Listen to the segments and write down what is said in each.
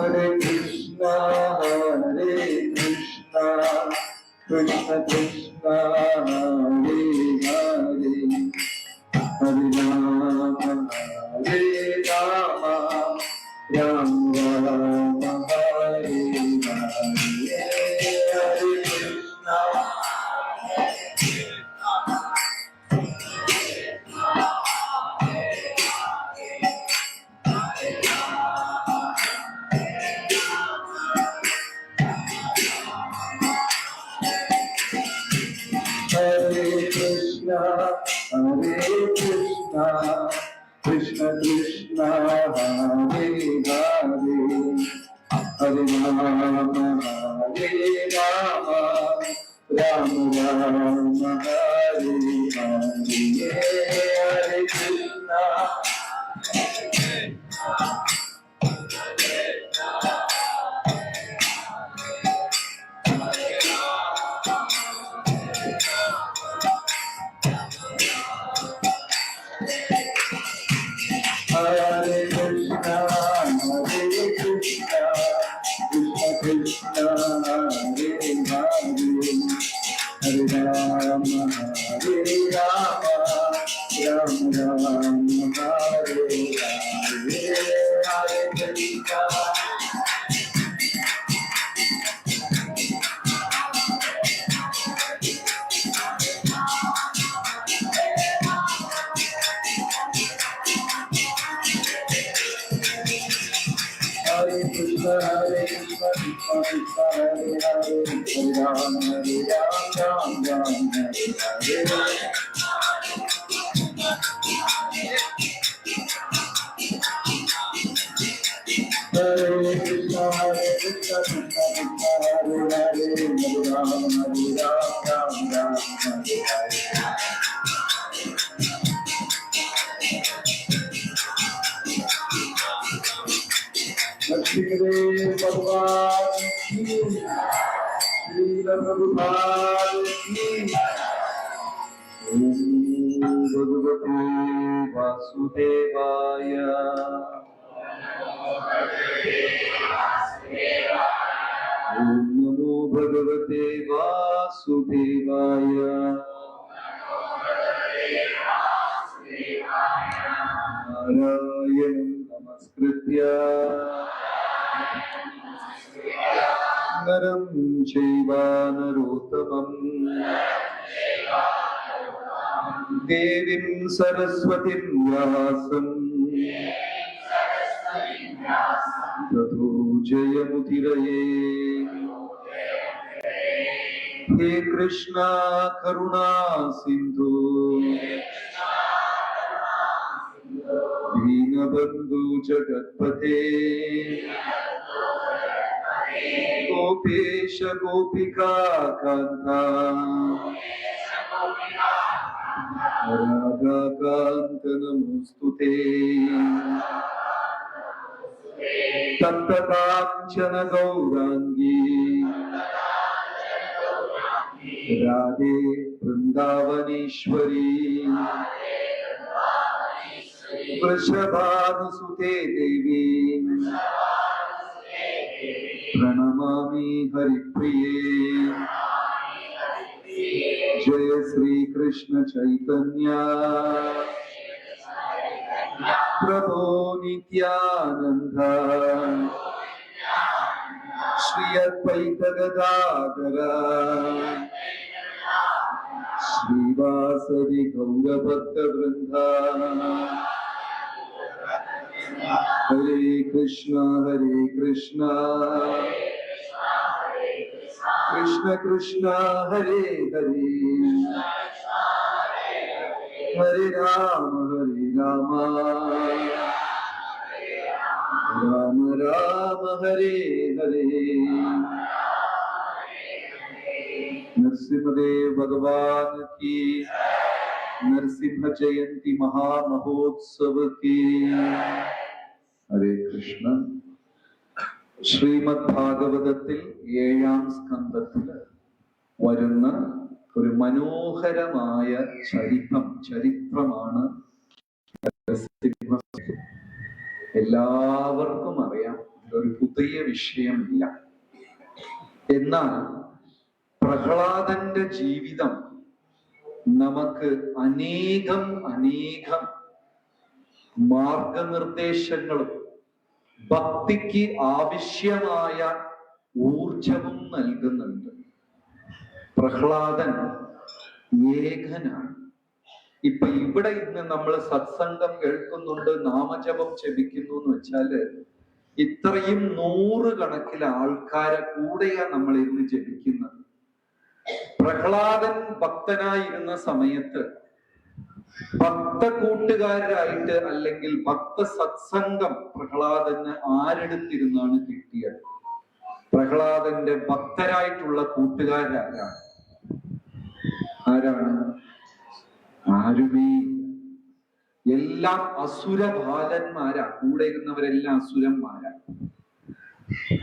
Hare Krishna, Krishna Krishna, Hare Hare, Hare Rama, Hare Rama, Rama Rama, Hare Hare, Hare Krishna. Hare Krishna, Krishna Krishna, Hare Hare, Hare Rama, Hare Rama, Rama Rama, Hare Hare, Hare Krishna. Hare Krishna, Krishna Krishna, Hare Hare, Hare Rama, Hare Rama, Rama Rama, Hare Hare, Hare Krishna. Hare Krishna, Krishna Krishna, Hare Hare, Hare Rama, Rama Rama, Hare Hare. Hare Krishna, Krishna Krishna, Hare Hare, Hare Rama, Rama Rama, Hare Hare. Lakshmidev भगवान की, श्रील प्रभुपाद की। ओम भगवते वासुदेवाय। ओम नमो भगवते वासुदेवाय। नारायणं नमस्कृत्य नरं चैव नरोत्तमम् देवीं सरस्वतीं व्यासं ततो जयमुदीरये। हे कृष्णा करुणा सिन्धु दीनबन्धु जगत्पते गोपेश गोपिका कान्ता राधाकान्त नमोस्तुते। तप्तकाञ्चन गौराङ्गी राधे वृन्दावनेश्वरी वृषभानुसुते देवी प्रणमामि हरिप्रिये। जय श्री कृष्ण चैतन्य प्रभो नित्यानंद श्री अद्वैत गदाधर श्रीवासदि गौरभक्त वृंदा। हरे कृष्णा कृष्ण कृष्ण हरे हरे, हरे राम राम राम हरे हरे। नरसिंहदेव भगवान की, नरसिंह जयंती महामहोत्सव की। हरे कृष्ण। ശ്രീമദ് ഭാഗവതത്തിൽ 7-ാം സ്കന്ധത്തില് വരുന്ന ഒരു മനോഹരമായ ചരിത്രമാണ് എല്ലാവർക്കും അറിയാം, ഇതൊരു പുതിയ വിഷയമില്ല. എന്നാൽ പ്രഹ്ലാദന്റെ ജീവിതം നമുക്ക് അനേകം മാർഗനിർദ്ദേശങ്ങളും ഭക്തിക്ക് ആവശ്യമായ ഊർജവും നൽകുന്നുണ്ട്. പ്രഹ്ലാദൻ ഏകനാണ്. ഇപ്പൊ ഇവിടെ ഇന്ന് നമ്മൾ സത്സംഗം കേൾക്കുന്നുണ്ട്, നാമജപം ജപിക്കുന്നു എന്ന് വെച്ചാല് ഇത്രയും 100 കണക്കിലെ ആൾക്കാരെ കൂടെയാ നമ്മൾ ഇന്ന് ജപിക്കുന്നത്. പ്രഹ്ലാദൻ ഭക്തനായിരുന്ന സമയത്ത് ഭക്ത കൂട്ടുകാരായിട്ട് അല്ലെങ്കിൽ ഭക്ത സത്സംഗം പ്രഹ്ലാദന് ആരെടുത്തിരുന്നാണ് കിട്ടിയത്? പ്രഹ്ലാദന്റെ ഭക്തരായിട്ടുള്ള കൂട്ടുകാരാരാണ്? ആരാണ്? ആരുമേ. എല്ലാം അസുരബാലന്മാരാ. കൂടെ ഇരുന്നവരെല്ലാം അസുരന്മാരാ.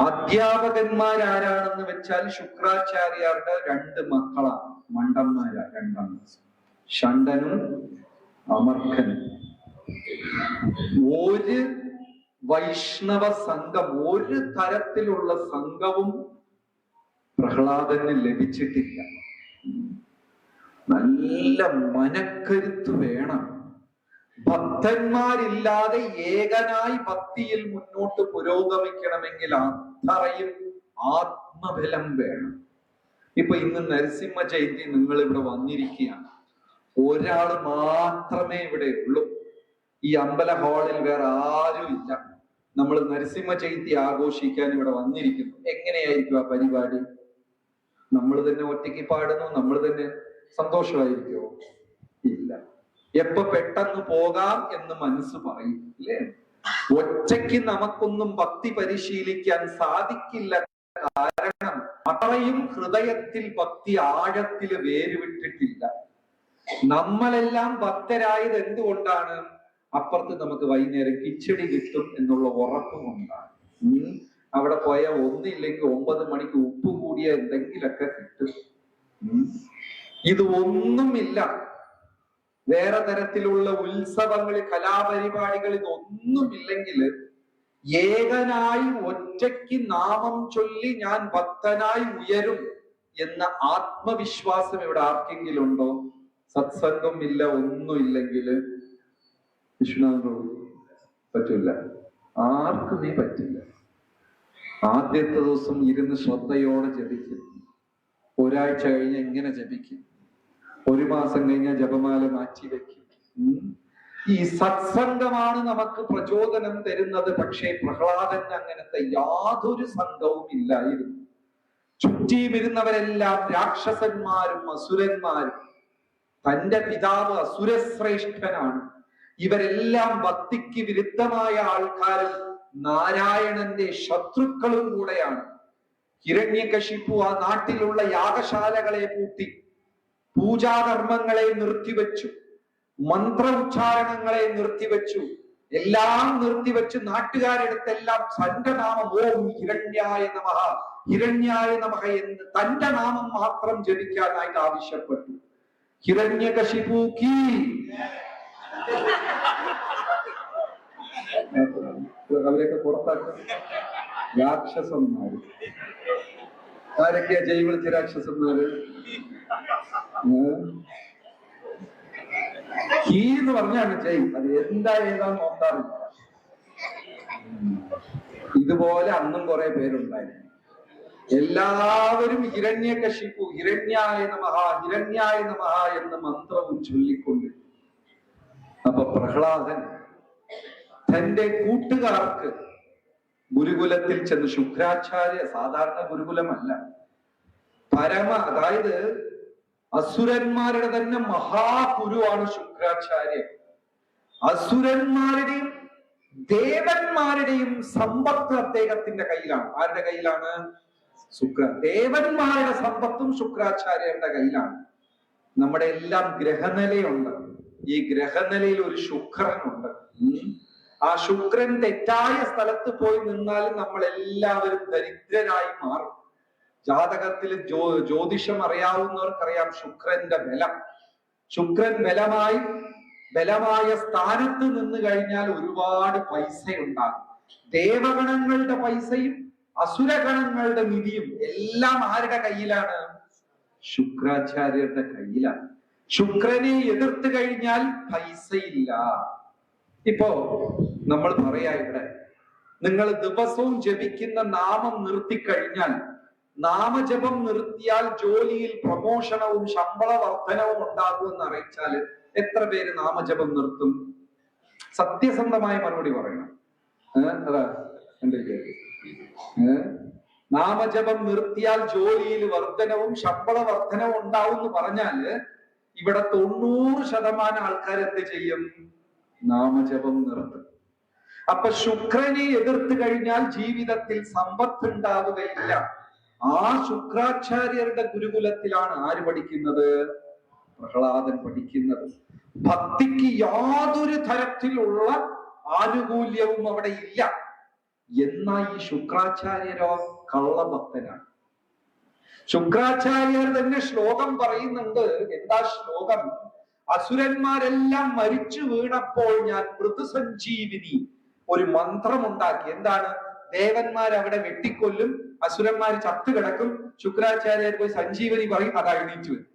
അധ്യാപകന്മാരാരാണെന്ന് വെച്ചാൽ ശുക്രാചാര്യരുടെ 2 മക്കളാണ്, മണ്ടന്മാരാ, 2 ഷണ്ടനും അമർഖനും. ഒരു വൈഷ്ണവ സംഘം, ഒരു തരത്തിലുള്ള സംഘവും പ്രഹ്ലാദന് ലഭിച്ചിട്ടില്ല. നല്ല മനക്കരുത്ത് വേണം. ഭക്തന്മാരില്ലാതെ ഏകനായി ഭക്തിയിൽ മുന്നോട്ട് പുരോഗമിക്കണമെങ്കിൽ അത്രയും ആത്മബലം വേണം. ഇപ്പൊ ഇന്ന് നരസിംഹ ജയന്തി നിങ്ങൾ ഇവിടെ വന്നിരിക്കുകയാണ്. ഒരാള് മാത്രമേ ഇവിടെ ഉള്ളൂ. ഈ അമ്പല ഹാളിൽ വേറെ ആരും ഇല്ല. നമ്മൾ നരസിംഹ ജയന്തി ആഘോഷിക്കാൻ ഇവിടെ വന്നിരിക്കുന്നു. എങ്ങനെയായിരിക്കും ആ പരിപാടി? നമ്മൾ തന്നെ ഒറ്റയ്ക്ക് പാടുന്നു, നമ്മൾ തന്നെ സന്തോഷമായിരിക്കുമോ? ഇല്ല. എപ്പോ പെട്ടെന്ന് പോകാം എന്ന് മനസ്സ് പറയും, ഇല്ലേ? ഒറ്റയ്ക്ക് നമുക്കൊന്നും ഭക്തി പരിശീലിക്കാൻ സാധിക്കില്ല. കാരണം അത്രയും ഹൃദയത്തിൽ ഭക്തി ആഴത്തിൽ വേരുവിട്ടിട്ടില്ല. നമ്മളെല്ലാം ഭക്തരായത് എന്തുകൊണ്ടാണ്? അപ്പുറത്ത് നമുക്ക് വൈകുന്നേരം കിച്ചടി കിട്ടും എന്നുള്ള ഉറപ്പ് കൊണ്ടാണ്. അവിടെ പോയാൽ ഒന്നില്ലെങ്കിൽ 9 മണിക്ക് ഉപ്പ് കൂടിയ എന്തെങ്കിലൊക്കെ കിട്ടും. ഇത് ഒന്നുമില്ല. വേറെ തരത്തിലുള്ള ഉത്സവങ്ങൾ, കലാപരിപാടികൾ, ഇതൊന്നുമില്ലെങ്കിൽ ഏകനായി ഒറ്റയ്ക്ക് നാമം ചൊല്ലി ഞാൻ ഭക്തനായി ഉയരും എന്ന ആത്മവിശ്വാസം ഇവിടെ ആർക്കെങ്കിലും ഉണ്ടോ? സത്സംഗം ഇല്ല, ഒന്നുമില്ലെങ്കിൽ വിഷ്ണു പറ്റില്ല, ആർക്കും പറ്റില്ല. ആദ്യത്തെ ദിവസം ഇരുന്ന് ശ്രദ്ധയോടെ ജപിക്കും. ഒരാഴ്ച കഴിഞ്ഞ് എങ്ങനെ ജപിക്കും? 1 മാസം കഴിഞ്ഞാൽ ജപമാല മാറ്റി വെക്കും. ഈ സത്സംഗമാണ് നമുക്ക് പ്രചോദനം തരുന്നത്. പക്ഷേ പ്രഹ്ലാദൻ അങ്ങനത്തെ യാതൊരു സംഘവും ഇല്ലായിരുന്നു. ചുറ്റിയിരുന്നവരെല്ലാം രാക്ഷസന്മാരും അസുരന്മാരും. തന്റെ പിതാവ് അസുരശ്രേഷ്ഠനാണ്. ഇവരെല്ലാം ഭക്തിക്ക് വിരുദ്ധമായ ആൾക്കാരും നാരായണന്റെ ശത്രുക്കളും കൂടെയാണ്. ഹിരണ്യകശിപു ആ നാട്ടിലുള്ള യാഗശാലകളെ പൂട്ടി, പൂജാകർമ്മങ്ങളെ നിർത്തിവെച്ചു, മന്ത്ര ഉച്ചാരണങ്ങളെ നിർത്തിവെച്ചു, എല്ലാം നിർത്തിവെച്ച് നാട്ടുകാരെടുത്തെല്ലാം തന്റെ നാമം, ഓം ഹിരണ്യായ നമഃ, ഹിരണ്യായ നമഃ എന്ന് തന്റെ നാമം മാത്രം ജപിക്കാനായിട്ട് ആവശ്യപ്പെട്ടു. ഹിരണ്യകശിപു കീ. അവരെയൊക്കെ പുറത്താക്കും. രാക്ഷസന്മാര് ആരൊക്കെയാ ജയ് വിളിച്ച രാക്ഷസന്മാര്? കീ എന്ന് പറഞ്ഞാണ് ജയ്. അത് ഏതാന്ന് നോക്കാറില്ല. ഇതുപോലെ അന്നും കുറെ പേരുണ്ടായിരുന്നു. എല്ലാവരും ഹിരണ്യകശിപു, ഹിരണ്യായ നമഃ, ഹിരണ്യായ നമഃ എന്ന മന്ത്രവും ചൊല്ലിക്കൊണ്ട്. അപ്പൊ പ്രഹ്ലാദൻ തന്റെ കൂട്ടുകാർക്ക് ഗുരുകുലത്തിൽ ചെന്ന്, ശുക്രാചാര്യ സാധാരണ ഗുരുകുലമല്ല, അതായത് അസുരന്മാരുടെ തന്നെ മഹാഗുരുവാണ് ശുക്രാചാര്യൻ. അസുരന്മാരുടെയും ദേവന്മാരുടെയും സമ്പത്ത് അദ്ദേഹത്തിന്റെ കയ്യിലാണ്. ആരുടെ കയ്യിലാണ്? ദേവന്മാരുടെ സമ്പത്തും ശുക്രാചാര്യരുടെ കയ്യിലാണ്. നമ്മുടെ എല്ലാം ഗ്രഹനിലയുണ്ട്. ഈ ഗ്രഹനിലയിൽ ഒരു ശുക്രനുണ്ട്. ആ ശുക്രൻ തെറ്റായ സ്ഥലത്ത് പോയി നിന്നാൽ നമ്മൾ എല്ലാവരും ദരിദ്രരായി മാറും. ജാതകത്തിൽ ജ്യോതിഷം അറിയാവുന്നവർക്കറിയാം ശുക്രന്റെ ബലം. ശുക്രൻ ബലമായ സ്ഥാനത്ത് നിന്ന് കഴിഞ്ഞാൽ ഒരുപാട് പൈസ ഉണ്ടാകും. ദേവഗണങ്ങളുടെ പൈസയും അസുരഗണങ്ങളുടെ നിധിയും എല്ലാം ആരുടെ കയ്യിലാണ്? ശുക്രാചാര്യരുടെ കയ്യിലാണ്. ശുക്രനെ എതിർത്ത് കഴിഞ്ഞാൽ പൈസയില്ല. ഇപ്പോ നമ്മൾ പറയാ, ഇവിടെ നിങ്ങൾ ദിവസവും ജപിക്കുന്ന നാമം നിർത്തിക്കഴിഞ്ഞാൽ, നാമജപം നിർത്തിയാൽ ജോലിയിൽ പ്രമോഷനവും ശമ്പള വർധനവും ഉണ്ടാകുമെന്ന് അറിയിച്ചാൽ എത്ര പേര് നാമജപം നിർത്തും? സത്യസന്ധമായ മറുപടി പറയണം. അതാ എന്റെ നാമജപം നിർത്തിയാൽ ജോലിയിൽ വർധനവും ശമ്പള വർധനവും ഉണ്ടാവും എന്ന് പറഞ്ഞാല് ഇവിടെ 90% ആൾക്കാർ എന്ത് ചെയ്യും? നാമജപം നിർത്തും. അപ്പൊ ശുക്രനെ എതിർത്ത് കഴിഞ്ഞാൽ ജീവിതത്തിൽ സമ്പത്ത് ഉണ്ടാവുകയില്ല. ആ ശുക്രാചാര്യരുടെ ഗുരുകുലത്തിലാണ് ആര് പഠിക്കുന്നത്? പ്രഹ്ലാദൻ പഠിക്കുന്നത്. ഭക്തിക്ക് യാതൊരു തരത്തിലുള്ള ആനുകൂല്യവും അവിടെ ഇല്ല. എന്നാൽ ഈ ശുക്രാചാര്യരോ കള്ളഭക്തനാണ്. ശുക്രാചാര്യർ തന്നെ ശ്ലോകം പറയുന്നുണ്ട്. എന്താ ശ്ലോകം? അസുരന്മാരെല്ലാം മരിച്ചു വീണപ്പോൾ ഞാൻ മൃതസഞ്ജീവിനി ഒരു മന്ത്രമുണ്ടാക്കി. എന്താണ്? ദേവന്മാർ അവിടെ വെട്ടിക്കൊല്ലും, അസുരന്മാർ ചത്തുകിടക്കും, ശുക്രാചാര്യർ പോയി സഞ്ജീവനി പറയും, അത് എഴുന്നേറ്റ് വരും.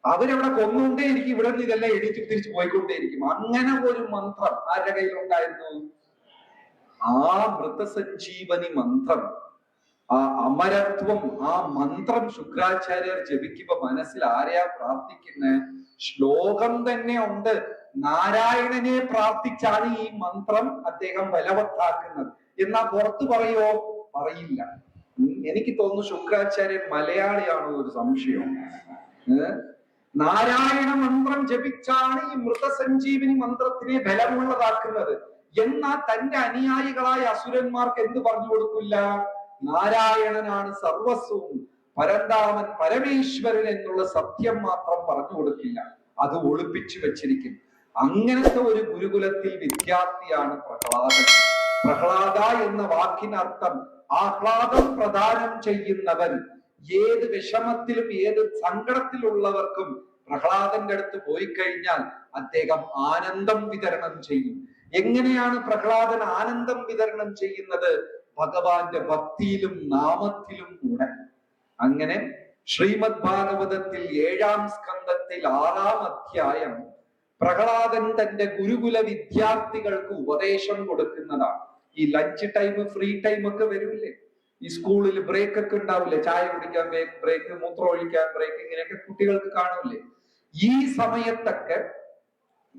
അവരവിടെ കൊന്നുകൊണ്ടേയിരിക്കും, ഇവിടെ നിന്ന് ഇതെല്ലാം എഴുന്നേറ്റ് തിരിച്ചു പോയിക്കൊണ്ടേയിരിക്കും. അങ്ങനെ ഒരു മന്ത്രം ആരുടെ കയ്യിലുണ്ടായിരുന്നു? ആ മൃതസഞ്ജീവനി മന്ത്രം, ആ അമരത്വം, ആ മന്ത്രം ശുക്രാചാര്യർ ജപിക്കുമ്പോ മനസ്സിൽ ആരെയാ പ്രാർത്ഥിക്കുന്നത്? ശ്ലോകം തന്നെ ഉണ്ട്. നാരായണനെ പ്രാർത്ഥിച്ചാണ് ഈ മന്ത്രം അദ്ദേഹം ബലവത്താക്കുന്നത്. എന്നാ പുറത്തു പറയോ? പറയില്ല. എനിക്ക് തോന്നുന്നു ശുക്രാചാര്യൻ മലയാളിയാണോ ഒരു സംശയം. നാരായണ മന്ത്രം ജപിച്ചാണ് ഈ മൃതസഞ്ജീവിനി മന്ത്രത്തിനെ ബലമുള്ളതാക്കുന്നത്. എന്നാൽ തന്റെ അനുയായികളായ അസുരന്മാർക്ക് എന്ത് പറഞ്ഞു കൊടുക്കില്ല? നാരായണനാണ് സർവസ്വവും, പരന്താമൻ പരമേശ്വരൻ എന്നുള്ള സത്യം മാത്രം പറഞ്ഞു കൊടുക്കില്ല. അത് ഒളിപ്പിച്ചു വെച്ചിരിക്കും. അങ്ങനത്തെ ഒരു ഗുരുകുലത്തിൽ വിദ്യാർത്ഥിയാണ് പ്രഹ്ലാദൻ. പ്രഹ്ലാദ എന്ന വാക്കിനർത്ഥം ആഹ്ലാദം പ്രദാനം ചെയ്യുന്നവൻ. ഏത് വിഷമത്തിലും ഏത് സങ്കടത്തിലുള്ളവർക്കും പ്രഹ്ലാദന്റെ അടുത്ത് പോയി കഴിഞ്ഞാൽ അദ്ദേഹം ആനന്ദം വിതരണം ചെയ്യും. എങ്ങനെയാണ് പ്രഹ്ലാദൻ ആനന്ദം വിതരണം ചെയ്യുന്നത്? ഭഗവാന്റെ ഭക്തിയിലും നാമത്തിലും കൂടെ. അങ്ങനെ ശ്രീമദ് ഭാഗവതത്തിൽ 7-ാം സ്കന്ധത്തിൽ 6-ാം അധ്യായം പ്രഹ്ലാദൻ തന്റെ ഗുരുകുല വിദ്യാർത്ഥികൾക്ക് ഉപദേശം കൊടുക്കുന്നതാണ്. ഈ ലഞ്ച് ടൈം, ഫ്രീ ടൈം ഒക്കെ വരൂല്ലേ? ഈ സ്കൂളിൽ ബ്രേക്ക് ഒക്കെ ഉണ്ടാവില്ലേ? ചായ കുടിക്കാൻ ബ്രേക്ക്, മൂത്രം ഒഴിക്കാൻ ബ്രേക്ക്, ഇങ്ങനെയൊക്കെ കുട്ടികൾക്ക് കാണൂല്ലേ? ഈ സമയത്തൊക്കെ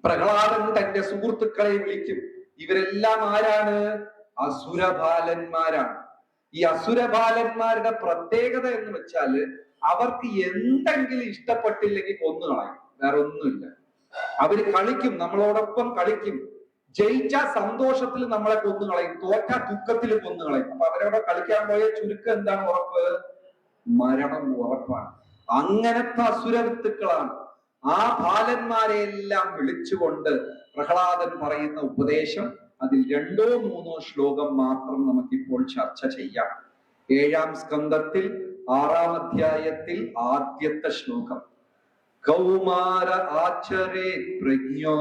പ്രഹ്ലാദൻ തന്റെ സുഹൃത്തുക്കളെ വിളിക്കും. ഇവരെല്ലാം ആരാണ്? അസുരബാലന്മാരാണ്. ഈ അസുരബാലന്മാരുടെ പ്രത്യേകത എന്ന് വെച്ചാല് അവർക്ക് എന്തെങ്കിലും ഇഷ്ടപ്പെട്ടില്ലെങ്കിൽ കൊന്നുകളയും, വേറെ ഒന്നുമില്ല. അവര് കളിക്കും, നമ്മളോടൊപ്പം കളിക്കും. ജയിച്ച സന്തോഷത്തിൽ നമ്മളെ കൊന്നുകളയും, തോറ്റ ദുഃഖത്തിൽ കൊന്നുകളയും. അപ്പൊ അവരോട് കളിക്കാൻ പോയ ചുരുക്കം എന്താണ്? ഉറപ്പ്? മരണം ഉറപ്പാണ്. അങ്ങനത്തെ അസുരവിത്തുക്കളാണ്. ആ ബാലന്മാരെ എല്ലാം വിളിച്ചുകൊണ്ട് പ്രഹ്ലാദൻ പറയുന്ന ഉപദേശം, അതിൽ 2-3 ശ്ലോകം മാത്രം നമുക്കിപ്പോൾ ചർച്ച ചെയ്യാം. 7-ാം സ്കന്ധത്തിൽ 6-ാം അധ്യായത്തിൽ ആദ്യത്തെ ശ്ലോകം. കൗമാര ആചരേ പ്രജ്ഞോ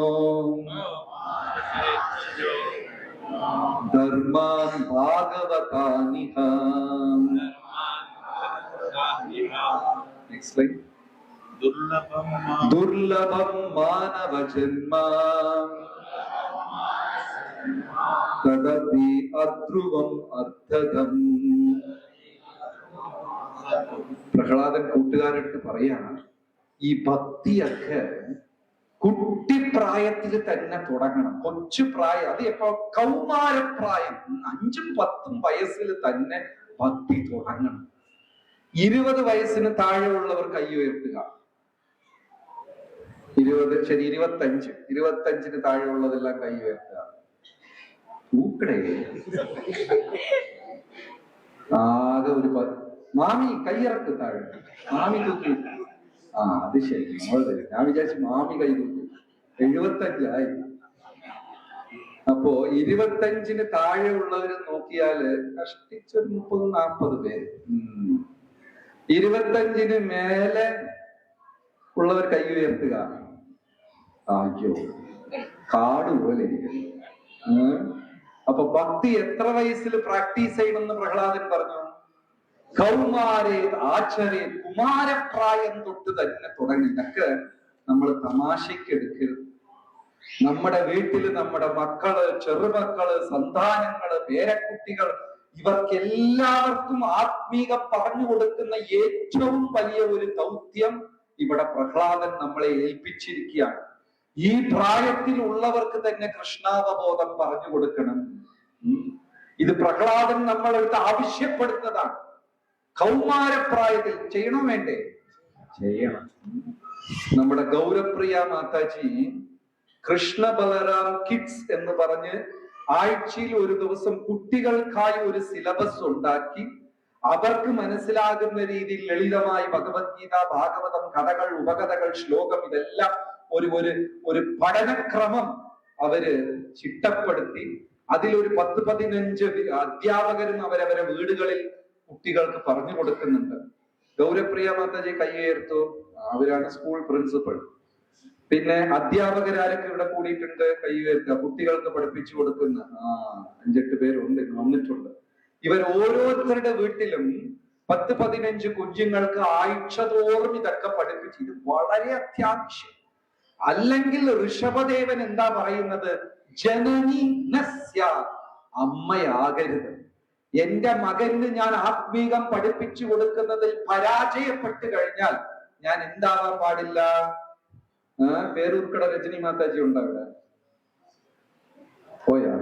ധർമാൻ ഭാഗവതാനിഹ. Next line. ദുർലഭം മാനവ ജന്മ തദപി അധ്രുവം അർത്ഥകം. പ്രഹ്ലാദൻ കൂട്ടുകാരെടുത്ത് പറയാണ്, ഈ ഭക്തിയൊക്കെ കുട്ടിപ്രായത്തിൽ തന്നെ തുടങ്ങണം. കൊച്ചു പ്രായം, അത് എപ്പോ? കൗമാരപ്രായം, 5-10 വയസ്സിൽ തന്നെ ഭക്തി തുടങ്ങണം. 20 വയസ്സിന് താഴെ ഉള്ളവർ കൈ ഉയർത്തുക. 25-ന് താഴെ ഉള്ളതെല്ലാം കൈ ഉയർത്തുക. ൂക്കടേ ആകെ ഒരു മാമി കൈയിറക്ക് താഴെ. മാമി തൂക്കി. ആ അത് ശരി, നമ്മൾ ഞാൻ വിചാരിച്ചു മാമി കൈ തൂക്കി. 75 ആയി. അപ്പോ 25-ന് താഴെ ഉള്ളവര് നോക്കിയാല് കഷ്ടിച്ചൊരു 30-40 പേര്. 25-ന് മേലെ ഉള്ളവർ കൈ ഉയർത്തുക. അയ്യോ, കാട് പോലെ ഇരിക്കുന്നു. അപ്പൊ ഭക്തി എത്ര വയസ്സിൽ പ്രാക്ടീസ് ചെയ്യണമെന്ന് പ്രഹ്ലാദൻ പറഞ്ഞു? കൗമാരേ ആചരേ, കുമാരപ്രായം തൊട്ട് തന്നെ തുടങ്ങി. ഇതൊക്കെ നമ്മൾ തമാശയ്ക്ക് എടുക്കരുത്. നമ്മുടെ വീട്ടില് നമ്മുടെ മക്കള്, ചെറുമക്കള്, സന്താനങ്ങള്, പേരക്കുട്ടികൾ, ഇവർക്കെല്ലാവർക്കും ആത്മീകം പറഞ്ഞു കൊടുക്കുന്ന ഏറ്റവും വലിയ ഒരു ദൗത്യം ഇവിടെ പ്രഹ്ലാദൻ നമ്മളെ ഏൽപ്പിച്ചിരിക്കുകയാണ്. ഈ പ്രായത്തിൽ ഉള്ളവർക്ക് തന്നെ കൃഷ്ണാവബോധം പറഞ്ഞു കൊടുക്കണം. ഇത് പ്രഹ്ലാദൻ നമ്മളെടുത്ത് ആവശ്യപ്പെടുന്നതാണ്. കൗമാരപ്രായത്തിൽ ചെയ്യണോ വേണ്ടേ? ചെയ്യണം. നമ്മുടെ ഗൗരപ്രിയ മാതാജി കൃഷ്ണ ബലറാം കിഡ്സ് എന്ന് പറഞ്ഞ് ആഴ്ചയിൽ ഒരു ദിവസം കുട്ടികൾക്കായി ഒരു സിലബസ് ഉണ്ടാക്കി അവർക്ക് മനസ്സിലാകുന്ന രീതിയിൽ ലളിതമായി ഭഗവത്ഗീത, ഭാഗവതം, കഥകൾ, ഉപകഥകൾ, ശ്ലോകം, ഇതെല്ലാം ഒരു പഠനക്രമം അവര് ചിട്ടപ്പെടുത്തി അതിലൊരു 10-15 അധ്യാപകരും അവരവരെ വീടുകളിൽ കുട്ടികൾക്ക് പറഞ്ഞു കൊടുക്കുന്നുണ്ട്. ഗൗരപ്രിയ മാതാജി കൈ ഉയർത്തു. അവരാണ് സ്കൂൾ പ്രിൻസിപ്പൾ. പിന്നെ അധ്യാപകരാരൊക്കെ ഇവിടെ കൂടിയിട്ടുണ്ട്? കൈ ഉയർത്തുക. കുട്ടികൾക്ക് പഠിപ്പിച്ചു കൊടുക്കുന്ന 5-8 പേരുണ്ട്, വന്നിട്ടുണ്ട്. ഇവർ ഓരോരുത്തരുടെ വീട്ടിലും 10-15 കുഞ്ഞുങ്ങൾക്ക് ആഴ്ചതോറും ഇതൊക്കെ പഠിപ്പിച്ചു. ഇത് വളരെ അത്യാവശ്യം. അല്ലെങ്കിൽ ഋഷഭദേവൻ എന്താ പറയുന്നത്? ജനനി നസ്യ, അമ്മയാകരുത്. എന്റെ മകന് ഞാൻ ആത്മീകം പഠിപ്പിച്ചു കൊടുക്കുന്നതിൽ പരാജയപ്പെട്ടു കഴിഞ്ഞാൽ ഞാൻ എന്താവാൻ പാടില്ല? പേരൂർക്കട രജനി മാതാജി ഉണ്ടോ അവിടെ? പോയാ?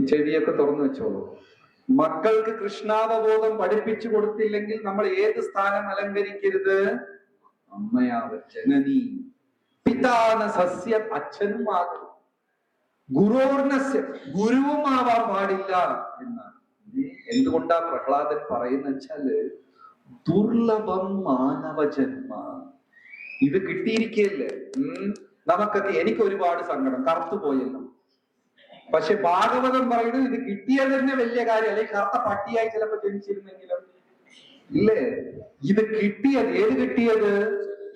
ചെവിയൊക്കെ തുറന്നു വെച്ചോളൂ. മക്കൾക്ക് കൃഷ്ണാവബോധം പഠിപ്പിച്ചു കൊടുത്തില്ലെങ്കിൽ നമ്മൾ ഏത് സ്ഥാനം അലങ്കരിക്കരുത്? അമ്മയാവ്, ജനനി. പിതാന സസ്യ, അച്ഛനും ആകും. ഗുരോർണസ്യ, ഗുരുവുമാവാൻ പാടില്ല എന്നാണ്. എന്തുകൊണ്ടാ പ്രഹ്ലാദൻ പറയുന്ന വെച്ചാല് ദുർലഭം മാനവജന്മ. ഇത് കിട്ടിയിരിക്കല്ലേ നമുക്കൊക്കെ. എനിക്ക് ഒരുപാട് സങ്കടം, കറുത്തു പോയല്ലോ. പക്ഷെ ഭാഗവതം പറയുന്നത് ഇത് കിട്ടിയത് തന്നെ വലിയ കാര്യം. അല്ലെങ്കിൽ കറുത്ത പട്ടിയായി ചിലപ്പോ ജനിച്ചിരുന്നെങ്കിലും. ഇല്ലേ? ഇത് കിട്ടിയത്, ഏത് കിട്ടിയത്?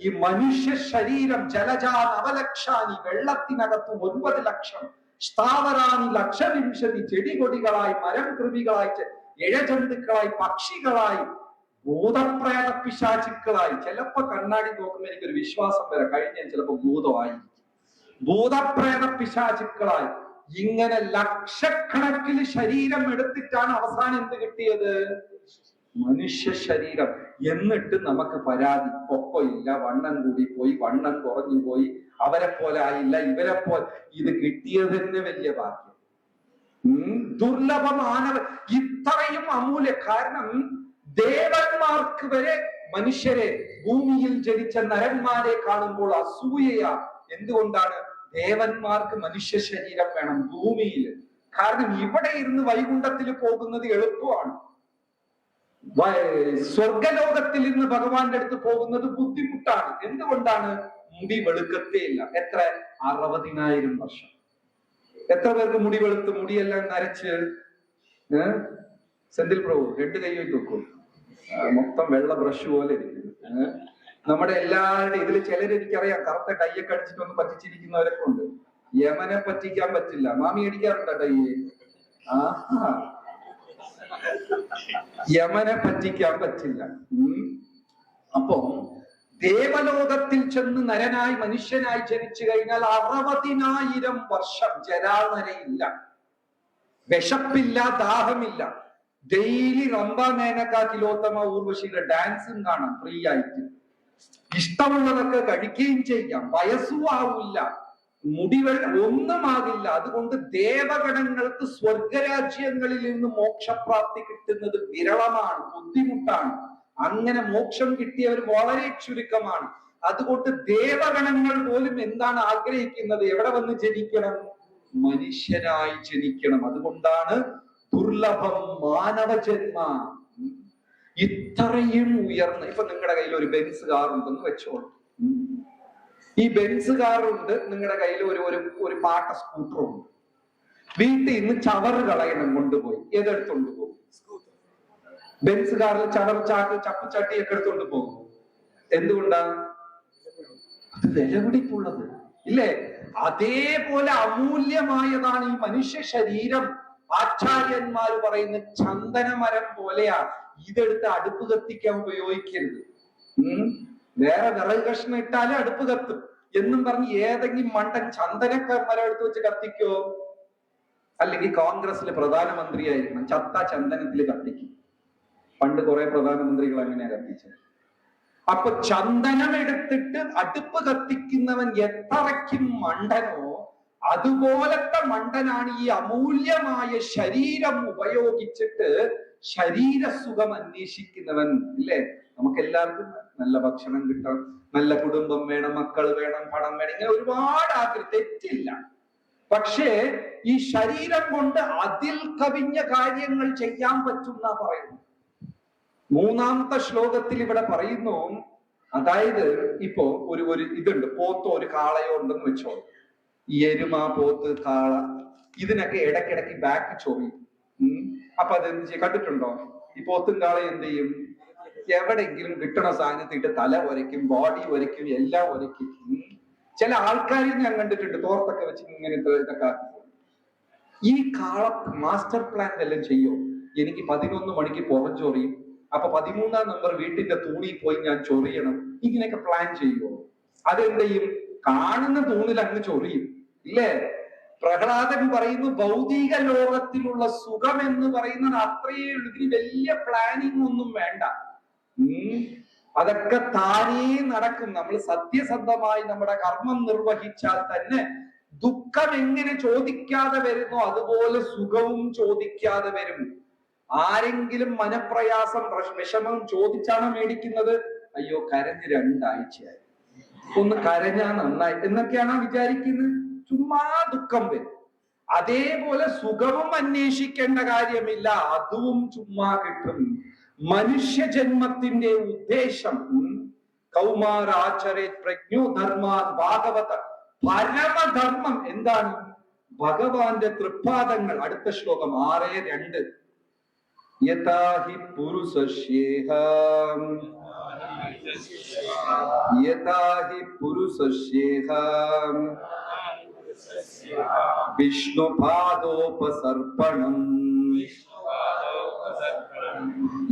ഈ മനുഷ്യ ശരീരം. ജലജാ നവലക്ഷാനി, വെള്ളത്തിനകത്ത് 9 ലക്ഷം, സ്ഥാവരാനി ലക്ഷവിംശതി, ചെടികൊടികളായി, മരം കൃമികളായി, ഇഴജന്തുക്കളായി, പക്ഷികളായി, ഭൂതപ്രേത പിശാചുക്കളായി. ചിലപ്പോ കണ്ണാടി നോക്കുമ്പോ എനിക്കൊരു വിശ്വാസം വരെ കഴിഞ്ഞാൽ ചിലപ്പോ ഭൂതമായി, ഭൂതപ്രേത പിശാചുക്കളായി. ഇങ്ങനെ ലക്ഷക്കണക്കിൽ ശരീരം എടുത്തിട്ടാണ് അവസാനം എന്ത് കിട്ടിയത്? മനുഷ്യ ശരീരം. എന്നിട്ട് നമുക്ക് പരാതി, പൊക്കമില്ല, വണ്ണം കൂടി പോയി, വണ്ണം കുറഞ്ഞു പോയി, അവരെ പോലെ ആയില്ല, ഇവരെ പോലെ. ഇത് കിട്ടിയത് തന്നെ വലിയ ഭാഗ്യം. ദുർലഭ മാനവ, ഇത്രയും അമൂല്യ. കാരണം ദേവന്മാർക്ക് വരെ മനുഷ്യരെ, ഭൂമിയിൽ ജനിച്ച നരന്മാരെ കാണുമ്പോൾ അസൂയയാ. എന്തുകൊണ്ടാണ്? ദേവന്മാർക്ക് മനുഷ്യ ശരീരം വേണം ഭൂമിയിൽ. കാരണം ഇവിടെ ഇരുന്ന് വൈകുണ്ഠത്തിൽ പോകുന്നത് എളുപ്പമാണ്. സ്വർഗലോകത്തിൽ നിന്ന് ഭഗവാന്റെ അടുത്ത് പോകുന്നത് ബുദ്ധിമുട്ടാണ്. എന്തുകൊണ്ടാണ്? മുടി വെളുക്കത്തേ ഇല്ല. എത്ര? 60,000 വർഷം. എത്ര പേർക്ക് മുടി വെളുത്ത്, മുടിയെല്ലാം നരച്ച്? സെന്തിൽ പ്രഭു 2 കൈ വെച്ച് നോക്കും, മൊത്തം വെള്ള ബ്രഷ് പോലെ ഇരിക്കുന്നു. നമ്മുടെ എല്ലാവരുടെയും ഇതിൽ ചിലർ എനിക്കറിയാം, കറുത്ത കൈയൊക്കെ അടിച്ചിട്ടൊന്ന് പറ്റിച്ചിരിക്കുന്നവരൊക്കെ ഉണ്ട്. യമനെ പറ്റിക്കാൻ പറ്റില്ല. മാമി അടിക്കാറുണ്ടോ കൈ? യമനെ പറ്റിക്കാൻ പറ്റില്ല. അപ്പോ ദേവലോകത്തിൽ ചെന്ന് നരനായി, മനുഷ്യനായി ജനിച്ചു കഴിഞ്ഞാൽ 60,000 വർഷം ജരാനരയില്ല, വിശപ്പില്ല, ദാഹമില്ല. ഡെയിലി റംബ, മേനക, തിലോത്തമ, ഊർവശിയുടെ ഡാൻസും കാണാം ഫ്രീ ആയിട്ട്. ഇഷ്ടമുള്ളതൊക്കെ കഴിക്കുകയും ചെയ്യാം. വയസ്സും ആവില്ല, ഒന്നും ആകില്ല. അതുകൊണ്ട് ദേവഗണങ്ങൾക്ക് സ്വർഗരാജ്യങ്ങളിൽ നിന്ന് മോക്ഷപ്രാപ്തി കിട്ടുന്നത് വിരളമാണ്, ബുദ്ധിമുട്ടാണ്. അങ്ങനെ മോക്ഷം കിട്ടിയവർ വളരെ ചുരുക്കമാണ്. അതുകൊണ്ട് ദേവഗണങ്ങൾ പോലും എന്താണ് ആഗ്രഹിക്കുന്നത്? എവിടെ വന്ന് ജനിക്കണം? മനുഷ്യനായി ജനിക്കണം. അതുകൊണ്ടാണ് ദുർലഭം മാനവജന്മ. ഇത്രയും ഉയർന്ന, ഇപ്പൊ നിങ്ങളുടെ കയ്യിൽ ഒരു ബെൻസ് കാർ ഉണ്ടെന്ന് വെച്ചോളൂ. ഈ ബെൻസ് കാറുണ്ട്, നിങ്ങളുടെ കയ്യിൽ ഒരു ഒരു പാട്ട സ്കൂട്ടറും ഉണ്ട്. വീട്ടിൽ നിന്ന് ചവറ് കളയണം കൊണ്ടുപോയി, ഏതെടുത്തോണ്ട് പോകും? ബെൻസ് കാറിൽ ചവറ് ചാക്ക് ചപ്പുചട്ടിയൊക്കെ എടുത്തോണ്ട് പോകും. എന്തുകൊണ്ടാ? അത് വിലപിടിപ്പുള്ളത് ഇല്ലേ? അതേപോലെ അമൂല്യമായതാണ് ഈ മനുഷ്യ ശരീരം. ആചാര്യന്മാർ പറയുന്ന ചന്ദനമരം പോലെയാ. ഇതെടുത്ത് അടുപ്പ് കത്തിക്കാൻ ഉപയോഗിക്കരുത്. വേറെ വിറക് കഷ്ണം ഇട്ടാലും അടുപ്പ് കത്തും എന്നും പറഞ്ഞ് ഏതെങ്കിലും മണ്ടൻ ചന്ദനമരം എടുത്ത് വെച്ച് കത്തിക്കോ? അല്ലെങ്കിൽ കോൺഗ്രസിലെ പ്രധാനമന്ത്രിയായിരിക്കണം, ചത്ത ചന്ദനത്തിൽ കത്തിക്കും. പണ്ട് കുറെ പ്രധാനമന്ത്രികൾ അങ്ങനെയാ കത്തിച്ചത്. അപ്പൊ ചന്ദനം എടുത്തിട്ട് അടുപ്പ് കത്തിക്കുന്നവൻ എത്രയ്ക്കും മണ്ടനോ അതുപോലത്തെ മണ്ടനാണ് ഈ അമൂല്യമായ ശരീരം ഉപയോഗിച്ചിട്ട് ശരീരസുഖം അന്വേഷിക്കുന്നവൻ. ഇല്ലേ? നമുക്ക് എല്ലാവർക്കും നല്ല ഭക്ഷണം കിട്ടണം, നല്ല കുടുംബം വേണം, മക്കൾ വേണം, പണം വേണം, ഇങ്ങനെ ഒരുപാട് ആഗ്രഹം, തെറ്റില്ല. പക്ഷേ ഈ ശരീരം കൊണ്ട് അതിൽ കവിഞ്ഞ കാര്യങ്ങൾ ചെയ്യാൻ പറ്റുന്ന പറയുന്നു. മൂന്നാമത്തെ ശ്ലോകത്തിൽ ഇവിടെ പറയുന്നു, അതായത് ഇപ്പോ ഒരു ഇതുണ്ട്, പോത്തോ ഒരു കാളയോ ഉണ്ടെന്ന് വെച്ചോ. ഈ എരുമ, പോത്ത്, കാള ഇതിനൊക്കെ ഇടയ്ക്കിടയ്ക്ക് ബാക്ക് ചൊറിയും. അപ്പൊ അതെന്ത് ചെയ്യും? കണ്ടിട്ടുണ്ടോ? ഈ പോത്തും കാളയും എന്ത് ചെയ്യും? എവിടെയെങ്കിലും കിട്ടണ സാധനത്തിട്ട് തല ഒരയ്ക്കും, ബോഡി ഒരയ്ക്കും, എല്ലാം ഒരയ്ക്കും. ചില ആൾക്കാരെ ഞാൻ കണ്ടിട്ടുണ്ട് തോർത്തൊക്കെ വെച്ച് ഇങ്ങനത്തെ ഇതൊക്കെ. ഈ കാള മാസ്റ്റർ പ്ലാൻ എല്ലാം ചെയ്യോ? എനിക്ക് 11 മണിക്ക് പുറം ചൊറിയും, അപ്പൊ 13-ാം നമ്പർ വീട്ടിന്റെ തൂണിൽ പോയി ഞാൻ ചൊറിയണം, ഇങ്ങനെയൊക്കെ പ്ലാൻ ചെയ്യുമോ? അതെന്ത് ചെയ്യും? കാണുന്ന തൂണിൽ അങ്ങ് ചൊറിയും. ഇല്ലേ? പ്രഹ്ലാദൻ പറയുന്നു, ഭൗതിക ലോകത്തിലുള്ള സുഖം എന്ന് പറയുന്നത് അത്രയേ ഉള്ളൂ, ഇതിന് വലിയ പ്ലാനിങ് ഒന്നും വേണ്ട. അതൊക്കെ താനേ നടക്കും. നമ്മൾ സത്യസന്ധമായി നമ്മുടെ കർമ്മം നിർവഹിച്ചാൽ തന്നെ ദുഃഖം എങ്ങനെ ചോദിക്കാതെ വരുന്നോ അതുപോലെ സുഖവും ചോദിക്കാതെ വരും. ആരെങ്കിലും മനപ്രയാസം, വിഷമം ചോദിച്ചാണോ മേടിക്കുന്നത്? അയ്യോ കരഞ്ഞ് 2 ആഴ്ചയായി, ഒന്ന് കരഞ്ഞാ നന്നായി എന്നൊക്കെയാണോ വിചാരിക്കുന്നത്? ചുമ്മാ ദുഃഖം വരും. അതേപോലെ സുഖവും അന്വേഷിക്കേണ്ട കാര്യമില്ല, അതും ചുമ്മാ കിട്ടും. മനുഷ്യ ജന്മത്തിന്റെ ഉദ്ദേശം കൗമാരാചരേ പ്രജ്ഞോ ധർമാൻ ഭാഗവത, പരമധർമ്മം എന്താണ്? ഭഗവാന്റെ തൃപ്പാദങ്ങൾ. അടുത്ത ശ്ലോകം 6:2. യഥാഹി പുരുഷസ്യേഹം യഥാഹി പുരുഷസ്യേഹം വിഷ്ണുപാദോപസർപ്പണം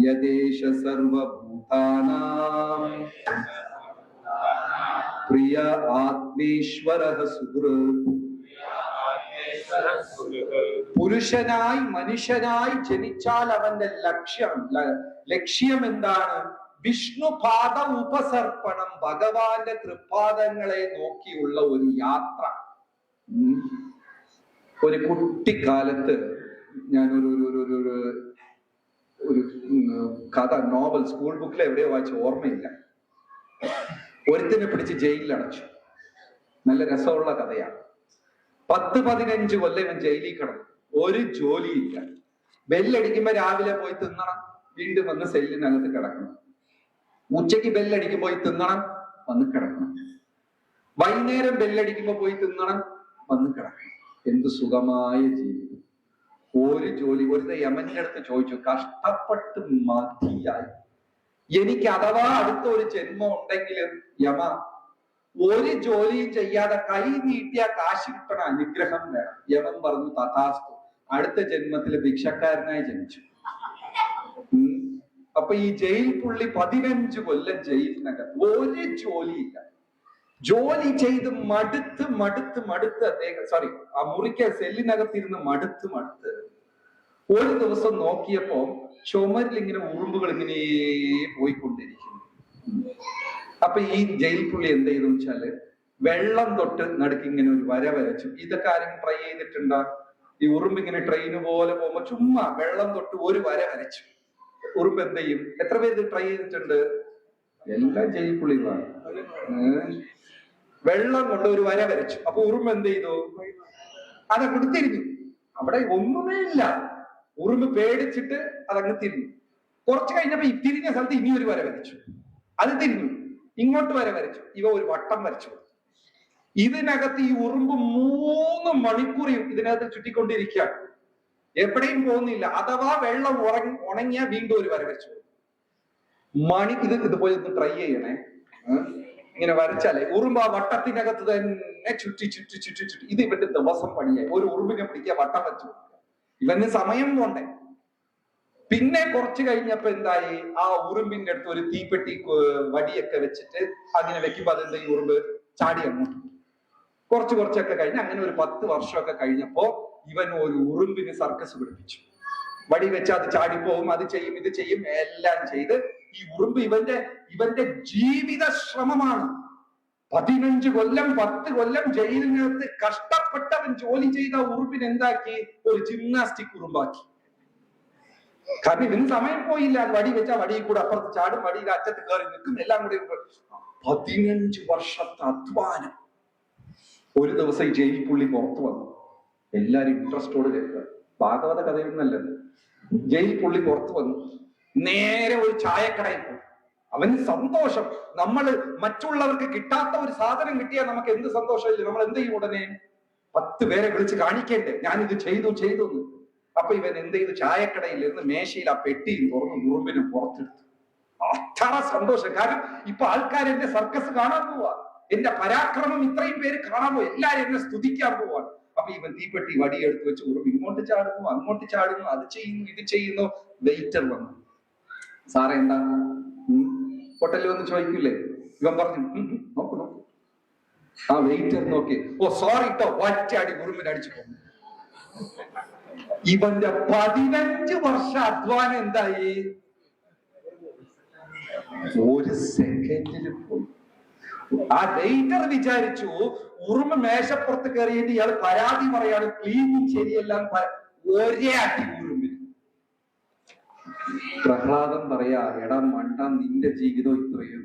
യദേശ സർവഭൂതാനാം പ്രിയ ആത്മേശ്വരഃ സുഹൃത്. പുരുഷനായി മനുഷ്യനായി ജനിച്ചാൽ അവന്റെ ലക്ഷ്യം എന്താണ്? വിഷ്ണുപാദ ഉപസർപ്പണം, ഭഗവാന്റെ തൃപ്പാദങ്ങളെ നോക്കിയുള്ള ഒരു യാത്ര. ഒരു കുട്ടിക്കാലത്ത് ഞാനൊരു കഥ, നോവൽ സ്കൂൾ ബുക്കിൽ എവിടെയോ വായിച്ച ഓർമ്മയില്ല. ഒരുത്തിനെ പിടിച്ച് ജയിലിൽ അടച്ചു. നല്ല രസമുള്ള കഥയാണ്. 10-15 കൊല്ലം ഇവൻ ജയിലിൽ കിടന്നു. ഒരു ജോലിയില്ല. ബെല്ലടിക്കുമ്പോ രാവിലെ പോയി തിന്നണം, വീണ്ടും വന്ന് സെല്ലിനകത്ത് കിടക്കണം. ഉച്ചയ്ക്ക് ബെല്ലടിക്കുമ്പോ പോയി തിന്നണം, വന്ന് കിടക്കണം. വൈകുന്നേരം ബെല്ലടിക്കുമ്പോ പോയി തിന്നണം, വന്ന് കിടക്കണം. എന്ത് സുഖമായ ജീവിതം. ഒരു ജോലി. ഒരു യമന്റെ അടുത്ത് ചോദിച്ചു, കഷ്ടപ്പെട്ട് മതിയായി, എനിക്ക് അഥവാ അടുത്ത ഒരു ജന്മം ഉണ്ടെങ്കിലും യമ ഒരു ജോലിയും ചെയ്യാതെ കൈ നീട്ടിയ കാശ് കിട്ടണ അനുഗ്രഹം വേണം. യമൻ പറഞ്ഞു, തഥാസ്തു, അടുത്ത ജന്മത്തില് ഭിക്ഷക്കാരനായി ജനിച്ചു. അപ്പൊ ഈ ജയിൽ പുള്ളി 15 കൊല്ലം ജയിലിനകത്ത് ഒരു ജോലിയില്ല. ജോലി ചെയ്ത് മടുത്ത് അദ്ദേഹം ആ മുറിക്ക് സെല്ലിനകത്തിരുന്ന് മടുത്ത് ഒരു ദിവസം നോക്കിയപ്പോ ചുമരിൽ ഇങ്ങനെ ഉറുമ്പുകൾ ഇങ്ങനെ പോയിക്കൊണ്ടിരിക്കുന്നു. അപ്പൊ ഈ ജയിൽ പുള്ളി എന്ത് ചെയ്തു വെച്ചാല് വെള്ളം തൊട്ട് നടുക്ക് ഇങ്ങനെ ഒരു വര വരച്ചു. ഇതൊക്കെ ആരെങ്കിലും ട്രൈ ചെയ്തിട്ടുണ്ടോ? ഈ ഉറുമ്പ് ഇങ്ങനെ ട്രെയിന് പോലെ പോകുമ്പോ ചുമ്മാ വെള്ളം തൊട്ട് ഒരു വര വരച്ചു. ഉറുമ്പ് എന്ത് ചെയ്യും? എത്ര പേര് ട്രൈ ചെയ്തിട്ടുണ്ട്? എല്ലാ ജയിൽ പുള്ളികളാണ്. വെള്ളം കൊണ്ട് ഒരു വര വരച്ചു. അപ്പൊ ഉറുമ്പ് എന്ത് ചെയ്തു? അതങ്ങോട്ട് തിരിഞ്ഞു. അവിടെ ഒന്നുമേ ഇല്ല. ഉറുമ്പ് പേടിച്ചിട്ട് അതങ്ങ് തിരിഞ്ഞു. കുറച്ച് കഴിഞ്ഞപ്പോ ഈ തിരിഞ്ഞ സ്ഥലത്ത് ഇനി ഒരു വര വരച്ചു. അത് തിരിഞ്ഞു, ഇങ്ങോട്ട് വര വരച്ചു. ഇവ ഒരു വട്ടം വരച്ചു. ഇതിനകത്ത് ഈ ഉറുമ്പ് 3 മണിക്കൂർ ഇതിനകത്ത് ചുറ്റിക്കൊണ്ടിരിക്കുകയാണ്, എവിടെയും പോകുന്നില്ല. അഥവാ വെള്ളം ഉണങ്ങിയാൽ വീണ്ടും ഒരു വര വെച്ചു ഇതുപോലെ ഒന്ന് ട്രൈ ചെയ്യണേ. ഇങ്ങനെ വരച്ചാലേ ഉറുമ്പ് ആ വട്ടത്തിനകത്ത് തന്നെ ചുറ്റി ചുറ്റി ചുറ്റി ചുറ്റി. ഇത് ഇവന്റെ ദിവസം പണിയായി. ഒരു ഉറുമ്പിനെ പിടിക്കുക, വട്ടം വെച്ചു. ഇവന് സമയം പോണ്ടേ. പിന്നെ കുറച്ച് കഴിഞ്ഞപ്പോ എന്തായി, ആ ഉറുമ്പിന്റെ അടുത്ത് ഒരു തീപ്പെട്ടി വടിയൊക്കെ വെച്ചിട്ട് അങ്ങനെ വെക്കുമ്പോ അതെന്താ, ഈ ഉറുമ്പ് ചാടി അങ്ങോട്ട്. കുറച്ചൊക്കെ കഴിഞ്ഞ് അങ്ങനെ ഒരു 10 വർഷമൊക്കെ കഴിഞ്ഞപ്പോ ഇവൻ ഒരു ഉറുമ്പിന് സർക്കസ് പിടിപ്പിച്ചു. വടി വെച്ച് അത് ചാടിപ്പോവും, അത് ചെയ്യും, ഇത് ചെയ്യും, എല്ലാം ചെയ്ത് ഈ ഉറുമ്പ് ഇവന്റെ ജീവിത ശ്രമമാണ്. 15 കൊല്ലം 10 കൊല്ലം ജയിലിനകത്ത് കഷ്ടപ്പെട്ടവൻ ജോലി ചെയ്ത ഉറുമ്പിന് എന്താക്കി, ഒരു ജിംനാസ്റ്റിക് ഉറുമ്പാക്കി. കാരണം ഇതിന് സമയം പോയില്ല. വടി വെച്ചാ വടിയിൽ കൂടെ അപ്പുറത്ത് ചാടും, വടിയുടെ അറ്റത്ത് കയറി നിൽക്കും, എല്ലാം കൂടെ. 15 വർഷത്തെ അധ്വാനം. ഒരു ദിവസം ഈ ജയിൽ പുള്ളി പുറത്തു വന്നു. എല്ലാരും ഇൻട്രസ്റ്റോട് കേൾക്കുക, ഭാഗവത കഥയൊന്നല്ലത്. ജയിൽ പുള്ളി പുറത്തു വന്നു, നേരെ ഒരു ചായക്കടയിൽ പോയി. അവന് സന്തോഷം. നമ്മള് മറ്റുള്ളവർക്ക് കിട്ടാത്ത ഒരു സാധനം കിട്ടിയാൽ നമുക്ക് എന്ത് സന്തോഷമില്ല. നമ്മൾ എന്ത് ചെയ്യും, ഉടനെ 10 പേരെ വിളിച്ച് കാണിക്കേണ്ടേ, ഞാനിത് ചെയ്തു. അപ്പൊ ഇവൻ എന്ത് ചെയ്തു, ചായക്കടയിൽ നിന്ന് മേശയിൽ ആ പെട്ടിയിൽ തുറന്ന് ഉറുമ്പിനെ പുറത്തെടുത്തു. അത്ര സന്തോഷം. കാരണം ഇപ്പൊ ആൾക്കാർ എന്റെ സർക്കസ് കാണാൻ പോവാ, എന്റെ പരാക്രമം ഇത്രയും പേര് കാണാൻ പോവാ, എല്ലാരും എന്നെ സ്തുതിക്കാൻ പോവാണ്. അപ്പൊ ഇവൻ തീപ്പെട്ടി വടിയെടുത്ത് വെച്ച് ഉറുമ്പ് ഇങ്ങോട്ട് ചാടുന്നു, അങ്ങോട്ട് ചാടുന്നു, അത് ചെയ്യുന്നു, ഇത് ചെയ്യുന്നു. വെയിറ്റർ വന്നു. സാറേ എന്താ, ഹോട്ടലിൽ വന്ന് ചോദിക്കൂലേ? ഇവൻ പറഞ്ഞു, നോക്കൂ. ആ വെയിറ്റർ നോക്കി, ഓ സോറി ട്ടോ, ഒറ്റയടി ഉറുമ്പിനെ അടിച്ചു പോകുന്നു. ഇവന്റെ 15 വർഷ അധ്വാനം എന്തായി, ഒരു സെക്കൻഡിൽ പോയി. ആ വെയിറ്റർ വിചാരിച്ചു ഉറുമ്പ് മേശപ്പുറത്ത് കയറിയിട്ട് ഇയാൾ പരാതി പറയാണ്, ക്ലീനിങ് ശരിയെല്ലാം. ഒരേ അടി ഉറുമ്പിന്. പ്രഹ്ലാദൻ പറയാ, എടാ മണ്ട, നിന്റെ ജീവിതം ഇത്രയും.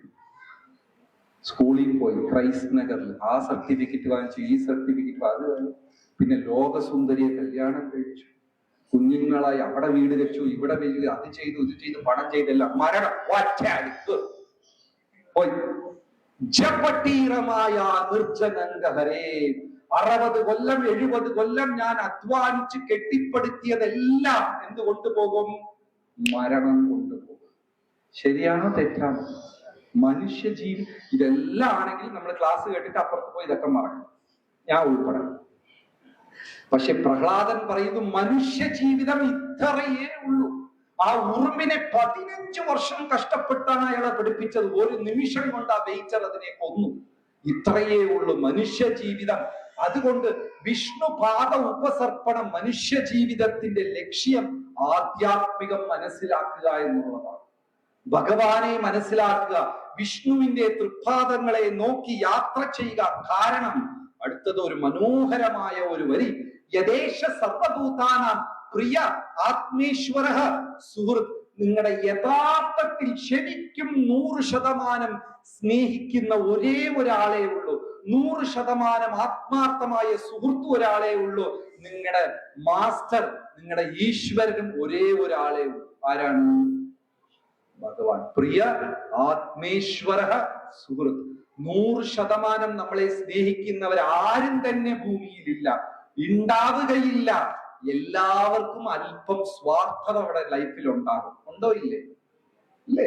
സ്കൂളിൽ പോയി ക്രൈസ്റ്റ് നഗറിൽ, ആ സർട്ടിഫിക്കറ്റ് വാങ്ങിച്ചു, ഈ സർട്ടിഫിക്കറ്റ് വാങ്ങി, പിന്നെ ലോകസുന്ദരിയെ കല്യാണം കഴിച്ചു, കുഞ്ഞുങ്ങളായി അവിടെ വീട് വെച്ചു, ഇവിടെ വീട്, അത് ചെയ്തു, ഇത് ചെയ്തു, പണം ചെയ്തെല്ലാം. മരണം ഒറ്റ അടുത്ത് പോയി. ജപട്ടീരമായ നിർജ്ജനങ്കഹരേ, 60 കൊല്ലം 70 കൊല്ലം ഞാൻ അധ്വാനിച്ച് കെട്ടിപ്പടുത്തിയതെല്ലാം എന്ത് കൊണ്ടുപോകും, മരണം കൊണ്ടുപോകും. ശരിയാണോ തെറ്റാണോ? മനുഷ്യജീവി ഇതെല്ലാം ആണെങ്കിൽ നമ്മൾ ക്ലാസ് കേട്ടിട്ട് അപ്പുറത്ത് പോയി ഇതൊക്കെ മറക്കണം, ഞാൻ ഉൾപ്പെടാം. പക്ഷെ പ്രഹ്ലാദൻ പറയുന്നു, മനുഷ്യ ജീവിതം ഇത്രയേ ഉള്ളൂ. ആ ഉറുമ്പിനെ 15 വർഷം കഷ്ടപ്പെട്ടാണ് അയാളെ പഠിപ്പിച്ചത്. ഒരു നിമിഷം കൊണ്ട് ആ വെയിറ്റർ അതിനെ കൊന്നു. ഇത്രയേ ഉള്ളൂ മനുഷ്യ ജീവിതം. അതുകൊണ്ട് വിഷ്ണുപാദ ഉപസർപ്പണം മനുഷ്യ ജീവിതത്തിന്റെ ലക്ഷ്യം ആധ്യാത്മികം മനസ്സിലാക്കുക എന്നുള്ളതാണ്. ഭഗവാനെ മനസ്സിലാക്കുക, വിഷ്ണുവിന്റെ തൃപ്പാദങ്ങളെ നോക്കി യാത്ര ചെയ്യുക. കാരണം അടുത്തത് ഒരു മനോഹരമായ ഒരു വരി, യദേശ സർവഭൂതാനാം പ്രിയ ആത്മേശ്വര സുഹൃത്ത്. നിങ്ങളുടെ യഥാർത്ഥത്തിൽ ശരിക്കും 100% സ്നേഹിക്കുന്ന ഒരേ ഒരാളേ ഉള്ളൂ, 100% ആത്മാർത്ഥമായ സുഹൃത്ത് ഒരാളേ ഉള്ളൂ. നിങ്ങളുടെ മാസ്റ്റർ, നിങ്ങളുടെ ഈശ്വരനും ഒരേ ഒരാളേ ഉള്ളൂ. ആരാണ്? ഭഗവാൻ. പ്രിയ ആത്മേശ്വര സുഹൃത്ത്. 100% നമ്മളെ സ്നേഹിക്കുന്നവരാരും തന്നെ ഭൂമിയിലില്ല, ഉണ്ടാവുകയില്ല. എല്ലാവർക്കും അല്പം സ്വാർത്ഥത അവിടെ ലൈഫിൽ ഉണ്ടാകും. ഉണ്ടോ? ഇല്ലേ? ഇല്ലേ?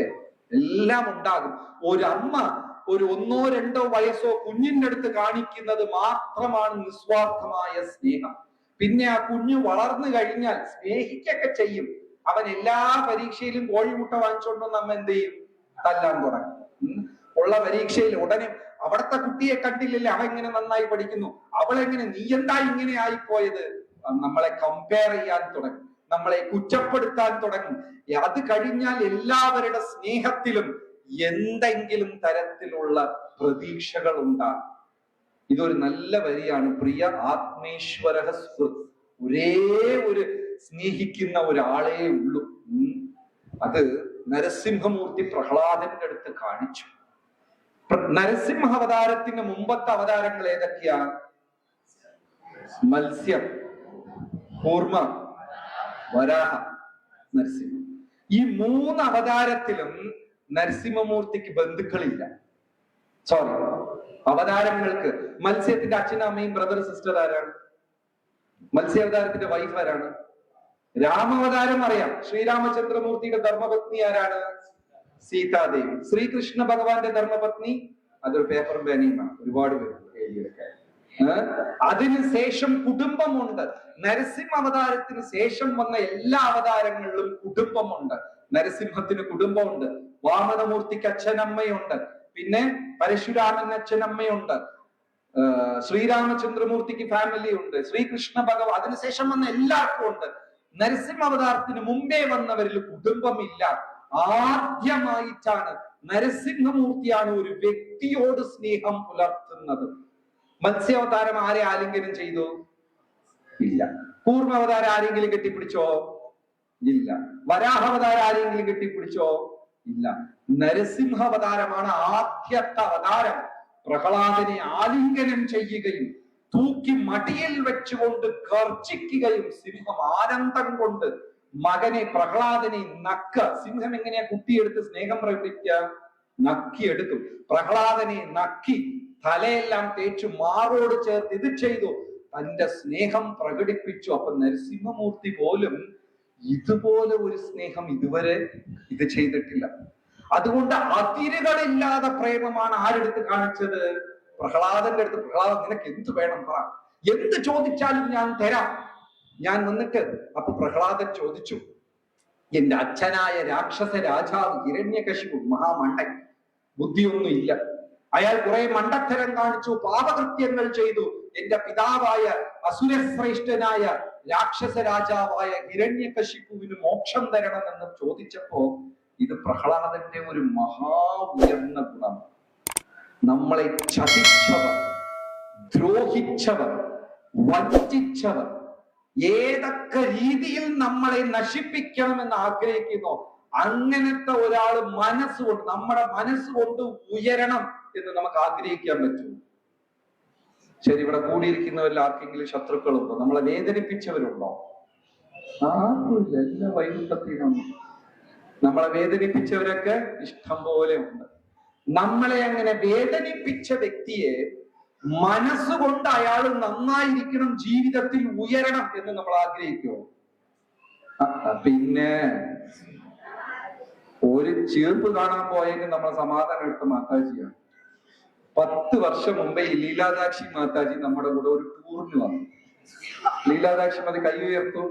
എല്ലാം ഉണ്ടാകും. ഒരമ്മ ഒരു 1 or 2 വയസ്സോ കുഞ്ഞിന്റെ അടുത്ത് കാണിക്കുന്നത് മാത്രമാണ് നിസ്വാർത്ഥമായ സ്നേഹം. പിന്നെ ആ കുഞ്ഞു വളർന്നു കഴിഞ്ഞാൽ സ്നേഹിക്കൊക്കെ ചെയ്യും. അവൻ എല്ലാ പരീക്ഷയിലും കോഴിമുട്ട വാങ്ങിച്ചുകൊണ്ടൊന്നും നമ്മ എന്ത് ചെയ്യും? തല്ലാൻ തുടങ്ങും. ഉള്ള പരീക്ഷയിൽ ഉടനെ അവിടുത്തെ കുട്ടിയെ കണ്ടില്ലല്ലേ, അവൻ എങ്ങനെ നന്നായി പഠിക്കുന്നു, അവളെങ്ങനെ, നീ എന്താ ഇങ്ങനെ ആയിപ്പോയത്? നമ്മളെ കമ്പയർ ചെയ്യാൻ തുടങ്ങും, നമ്മളെ കുറ്റപ്പെടുത്താൻ തുടങ്ങും. അത് കഴിഞ്ഞാൽ എല്ലാവരുടെ സ്നേഹത്തിലും എന്തെങ്കിലും തരത്തിലുള്ള പ്രതീക്ഷകൾ ഉണ്ടാകും. ഇതൊരു നല്ല വരിയാണ്. പ്രിയ ആത്മേശ്വര സുഹൃത്ത്. ഒരേ ഒരു സ്നേഹിക്കുന്ന ഒരാളേ ഉള്ളൂ. അത് നരസിംഹമൂർത്തി പ്രഹ്ലാദന്റെ അടുത്ത് കാണിച്ചു. നരസിംഹ അവതാരത്തിന് മുമ്പത്തെ അവതാരങ്ങൾ ഏതൊക്കെയാണ്? മത്സ്യം, കൂർമ്മ, വരാഹ, നരസിംഹം. ഈ 3 അവതാരത്തിലും നരസിംഹമൂർത്തിക്ക് ബന്ധുക്കളില്ല. സോറി, അവതാരങ്ങൾക്ക് മത്സ്യത്തിന്റെ അച്ഛനും അമ്മയും ബ്രദർ സിസ്റ്റർ ആരാണ്? മത്സ്യാവതാരത്തിന്റെ വൈഫ് ആരാണ്? രാമാവതാരം അറിയാം, ശ്രീരാമചന്ദ്രമൂർത്തിയുടെ ധർമ്മപത്നി ആരാണ്? സീതാദേവി. ശ്രീകൃഷ്ണ ഭഗവാന്റെ ധർമ്മപത്നി, അതൊരു പേപ്പറും പേനയുമാണ്, ഒരുപാട് പേര്. അതിനുശേഷം കുടുംബമുണ്ട്. നരസിംഹ അവതാരത്തിന് ശേഷം വന്ന എല്ലാ അവതാരങ്ങളിലും കുടുംബമുണ്ട്. നരസിംഹത്തിന് കുടുംബമുണ്ട്, വാമനമൂർത്തിക്ക് അച്ഛനമ്മയുണ്ട്, പിന്നെ പരശുരാമന് അച്ഛനമ്മയുണ്ട്, ശ്രീരാമചന്ദ്രമൂർത്തിക്ക് ഫാമിലി ഉണ്ട്, ശ്രീകൃഷ്ണ ഭഗവാൻ അതിനുശേഷം വന്ന എല്ലാവർക്കും ഉണ്ട്. നരസിംഹ അവതാരത്തിന് മുമ്പേ വന്നവരിൽ കുടുംബമില്ല. ആദ്യമായിട്ടാണ് നരസിംഹമൂർത്തിയാണ് ഒരു വ്യക്തിയോട് സ്നേഹം പുലർത്തുന്നത്. മത്സ്യാവതാരം ആരെ ആലിംഗനം ചെയ്തു? ഇല്ല. കൂർമാവതാരം ആരെങ്കിലും കെട്ടിപ്പിടിച്ചോ? ഇല്ല. വരാഹാവതാരം ആരെങ്കിലും കെട്ടിപ്പിടിച്ചോ? ഇല്ല. നരസിംഹാവതാരമാണ് ആദ്യത്തെ അവതാരം. പ്രഹ്ലാദനെ ആലിംഗനം ചെയ്യുകയും തൂക്കി മടിയിൽ വെച്ചുകൊണ്ട് ഗർജിക്കുകയും സിംഹം ആനന്ദം കൊണ്ട് മകനെ പ്രഹ്ലാദനെ സിംഹം എങ്ങനെയാ കുട്ടിയെടുത്ത് സ്നേഹം പ്രകടിപ്പിക്കുക? നക്കിയെടുത്തു. പ്രഹ്ലാദനെ നക്കി തലയെല്ലാം തേച്ചു മാറോട് ചേർത്ത് ഇത് ചെയ്തു, തന്റെ സ്നേഹം പ്രകടിപ്പിച്ചു. അപ്പൊ നരസിംഹമൂർത്തി പോലും ഇതുപോലെ ഒരു സ്നേഹം ഇതുവരെ ഇത് ചെയ്തിട്ടില്ല. അതുകൊണ്ട് അതിരുകളില്ലാതെ പ്രേമമാണ് ആരെടുത്ത് കാണിച്ചത്? പ്രഹ്ലാദന്റെ അടുത്ത്. പ്രഹ്ലാദൻ, നിനക്ക് എന്ത് വേണം പറ, എന്ത് ചോദിച്ചാലും ഞാൻ തരാം, ഞാൻ വന്നിട്ട്. അപ്പൊ പ്രഹ്ലാദൻ ചോദിച്ചു, എന്റെ അച്ഛനായ രാക്ഷസ രാജാവ് ഹിരണ്യകശിപു മഹാമണ്ടൻ, ബുദ്ധിയൊന്നും ഇല്ല, അയാൾ കുറെ മണ്ടത്തരം കാണിച്ചു, പാപകൃത്യങ്ങൾ ചെയ്തു. എന്റെ പിതാവായ അസുരശ്രേഷ്ഠനായ രാക്ഷസ രാജാവായ ഹിരണ്യകശിപുവിന് മോക്ഷം തരണമെന്ന് ചോദിച്ചപ്പോ ഇത് പ്രഹ്ലാദന്റെ ഒരു മഹാ ഉയർന്ന ഗുണം. നമ്മളെ ചതിച്ചവർ, ദ്രോഹിച്ചവർ, വഞ്ചിച്ചവർ, ഏതൊക്കെ രീതിയിൽ നമ്മളെ നശിപ്പിക്കണമെന്ന് ആഗ്രഹിക്കുന്നോ അങ്ങനത്തെ ഒരാൾ മനസ്സുകൊണ്ട്, നമ്മുടെ മനസ്സുകൊണ്ട് ഉയരണം എന്ന് നമുക്ക് ആഗ്രഹിക്കാൻ പറ്റും. ശരി, ഇവിടെ കൂടിയിരിക്കുന്നവരിൽ ആർക്കെങ്കിലും ശത്രുക്കളുണ്ടോ? നമ്മളെ വേദനിപ്പിച്ചവരുണ്ടോ? ആർക്കുമില്ല, എല്ലാ വൈകുണ്ഠത്തിനുണ്ട്. നമ്മളെ വേദനിപ്പിച്ചവരൊക്കെ ഇഷ്ടം പോലെ ഉണ്ട്. നമ്മളെ അങ്ങനെ വേദനിപ്പിച്ച വ്യക്തിയെ മനസ്സുകൊണ്ട് അയാൾ നന്നായിരിക്കണം, ജീവിതത്തിൽ ഉയരണം എന്ന് നമ്മൾ ആഗ്രഹിക്കുമോ? പിന്നെ ഒരു ചീർപ്പ് കാണാൻ പോയെങ്കിൽ നമ്മൾ സമാധാനം എടുത്ത മാതാജിയാണ്. 10 വർഷം മുമ്പേ ഈ ലീലാദാക്ഷി മാതാജി നമ്മുടെ കൂടെ ഒരു ടൂറിന് വന്നു. ലീലാദാക്ഷി മതി കൈ ഉയർത്തു.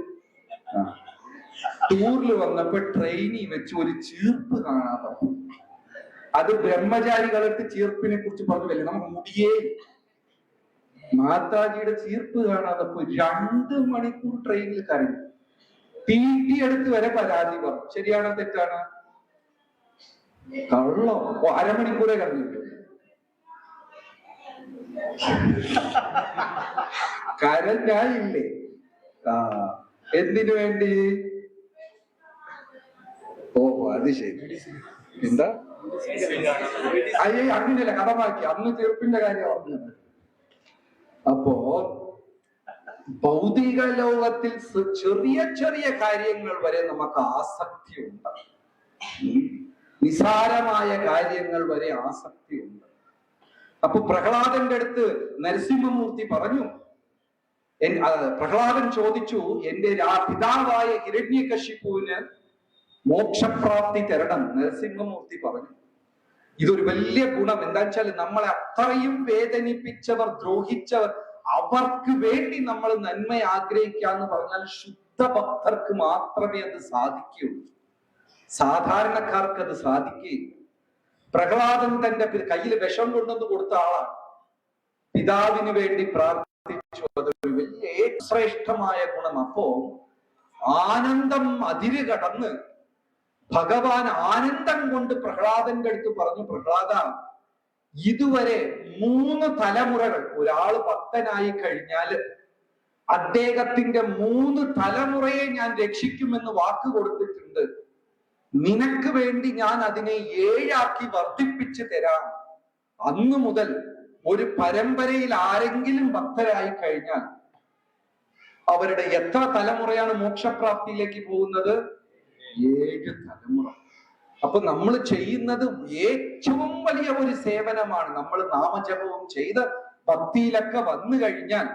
ടൂറിൽ വന്നപ്പോ ട്രെയിനിൽ വെച്ച് ഒരു ചീർപ്പ് കാണാതെ, അത് ബ്രഹ്മചാരികൾക്ക് ചീർപ്പിനെ കുറിച്ച് പറഞ്ഞില്ലേ, നമുക്ക് മുടിയേ. മാതാജിയുടെ ചീർപ്പ് കാണാതപ്പോ 2 മണിക്കൂർ ട്രെയിനിൽ കരഞ്ഞു. ടി എടുത്ത് വരെ പരാതി പറഞ്ഞു. ശരിയാണോ തെറ്റാണ്? കള്ളോ? അരമണിക്കൂറേ കരഞ്ഞില്ല. കരഞ്ഞായില്ലേ? എന്തിനു വേണ്ടി? ഓ അത് ശരി. എന്താ അയ്യേ, അങ്ങനെയല്ല കടമാക്കി. അന്ന് ചെറുപ്പിന്റെ കാര്യം പറഞ്ഞത്. അപ്പോ ഭൗതിക ലോകത്തിൽ ചെറിയ ചെറിയ കാര്യങ്ങൾ വരെ നമുക്ക് ആസക്തിയുണ്ട്. നിസാരമായ കാര്യങ്ങൾ വരെ ആസക്തിയുണ്ട്. അപ്പൊ പ്രഹ്ലാദന്റെ അടുത്ത് നരസിംഹമൂർത്തി പറഞ്ഞു, പ്രഹ്ലാദൻ ചോദിച്ചു, എന്റെ പിതാവായ ഹിരണ്യകശിപുവിന് മോക്ഷപ്രാപ്തി തരണം. നരസിംഹമൂർത്തി പറഞ്ഞു, ഇതൊരു വലിയ ഗുണം. എന്താ വെച്ചാൽ നമ്മളെ അത്രയും വേദനിപ്പിച്ചവർ, ദ്രോഹിച്ചവർ, അവർക്ക് വേണ്ടി നമ്മൾ നന്മ ആഗ്രഹിക്കാന്ന് പറഞ്ഞാൽ ശുദ്ധ ഭക്തർക്ക് മാത്രമേ അത് സാധിക്കുകയുള്ളൂ. സാധാരണക്കാർക്ക് അത് സാധിക്കുകയില്ല. പ്രഹ്ലാദൻ തന്റെ കയ്യിൽ വിഷം കൊണ്ടുവന്ന് കൊടുത്ത ആളാണ്. പിതാവിന് വേണ്ടി പ്രാർത്ഥിച്ചു. അതൊരു വലിയ ശ്രേഷ്ഠമായ ഗുണം. അപ്പോ ആനന്ദം അതിര് കടന്ന് ഭഗവാൻ ആനന്ദം കൊണ്ട് പ്രഹ്ലാദന്റെ അടുത്ത് പറഞ്ഞു, പ്രഹ്ലാദ, ഇതുവരെ 3 തലമുറകൾ, ഒരാൾ ഭക്തനായി കഴിഞ്ഞാല് അദ്ദേഹത്തിന്റെ 3 തലമുറയെ ഞാൻ രക്ഷിക്കുമെന്ന് വാക്ക് കൊടുത്തിട്ടുണ്ട്. നിനക്ക് വേണ്ടി ഞാൻ അതിനെ 7 ആക്കി വർദ്ധിപ്പിച്ചു തരാം. അന്നു മുതൽ ഒരു പരമ്പരയിൽ ആരെങ്കിലും ഭക്തരായി കഴിഞ്ഞാൽ അവരുടെ എത്ര തലമുറയാണ് മോക്ഷപ്രാപ്തിയിലേക്ക് പോകുന്നത്? 7 തലമുറ. അപ്പൊ നമ്മൾ ചെയ്യുന്നത് ഏറ്റവും വലിയ ഒരു സേവനമാണ്. നമ്മൾ നാമജപവും ചെയ്ത് ഭക്തിയിലൊക്കെ വന്നു കഴിഞ്ഞാൽ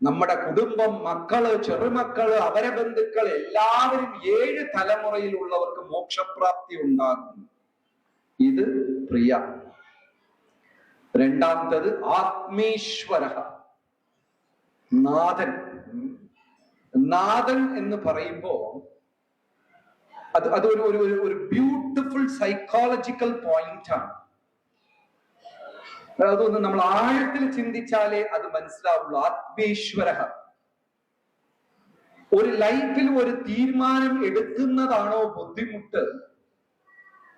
നമ്മുടെ കുടുംബം, മക്കള്, ചെറുമക്കള്, അവരെ ബന്ധുക്കൾ എല്ലാവരും 7 തലമുറയിലുള്ളവർക്ക് മോക്ഷപ്രാപ്തി ഉണ്ടാകും. ഇത് പ്രിയ. രണ്ടാമത്തത് ആത്മീശ്വര, നാഥൻ. നാഥൻ എന്ന് പറയുമ്പോ അത് ഒരു ബ്യൂട്ടിഫുൾ സൈക്കോളജിക്കൽ പോയിന്റ് ആണ്. അതൊന്ന് നമ്മൾ ആഴത്തിൽ ചിന്തിച്ചാലേ അത് മനസ്സിലാവുള്ളൂ. ആത്മീശ്വര, ഒരു ലൈഫിൽ ഒരു തീരുമാനം എടുക്കുന്നതാണോ ബുദ്ധിമുട്ട്?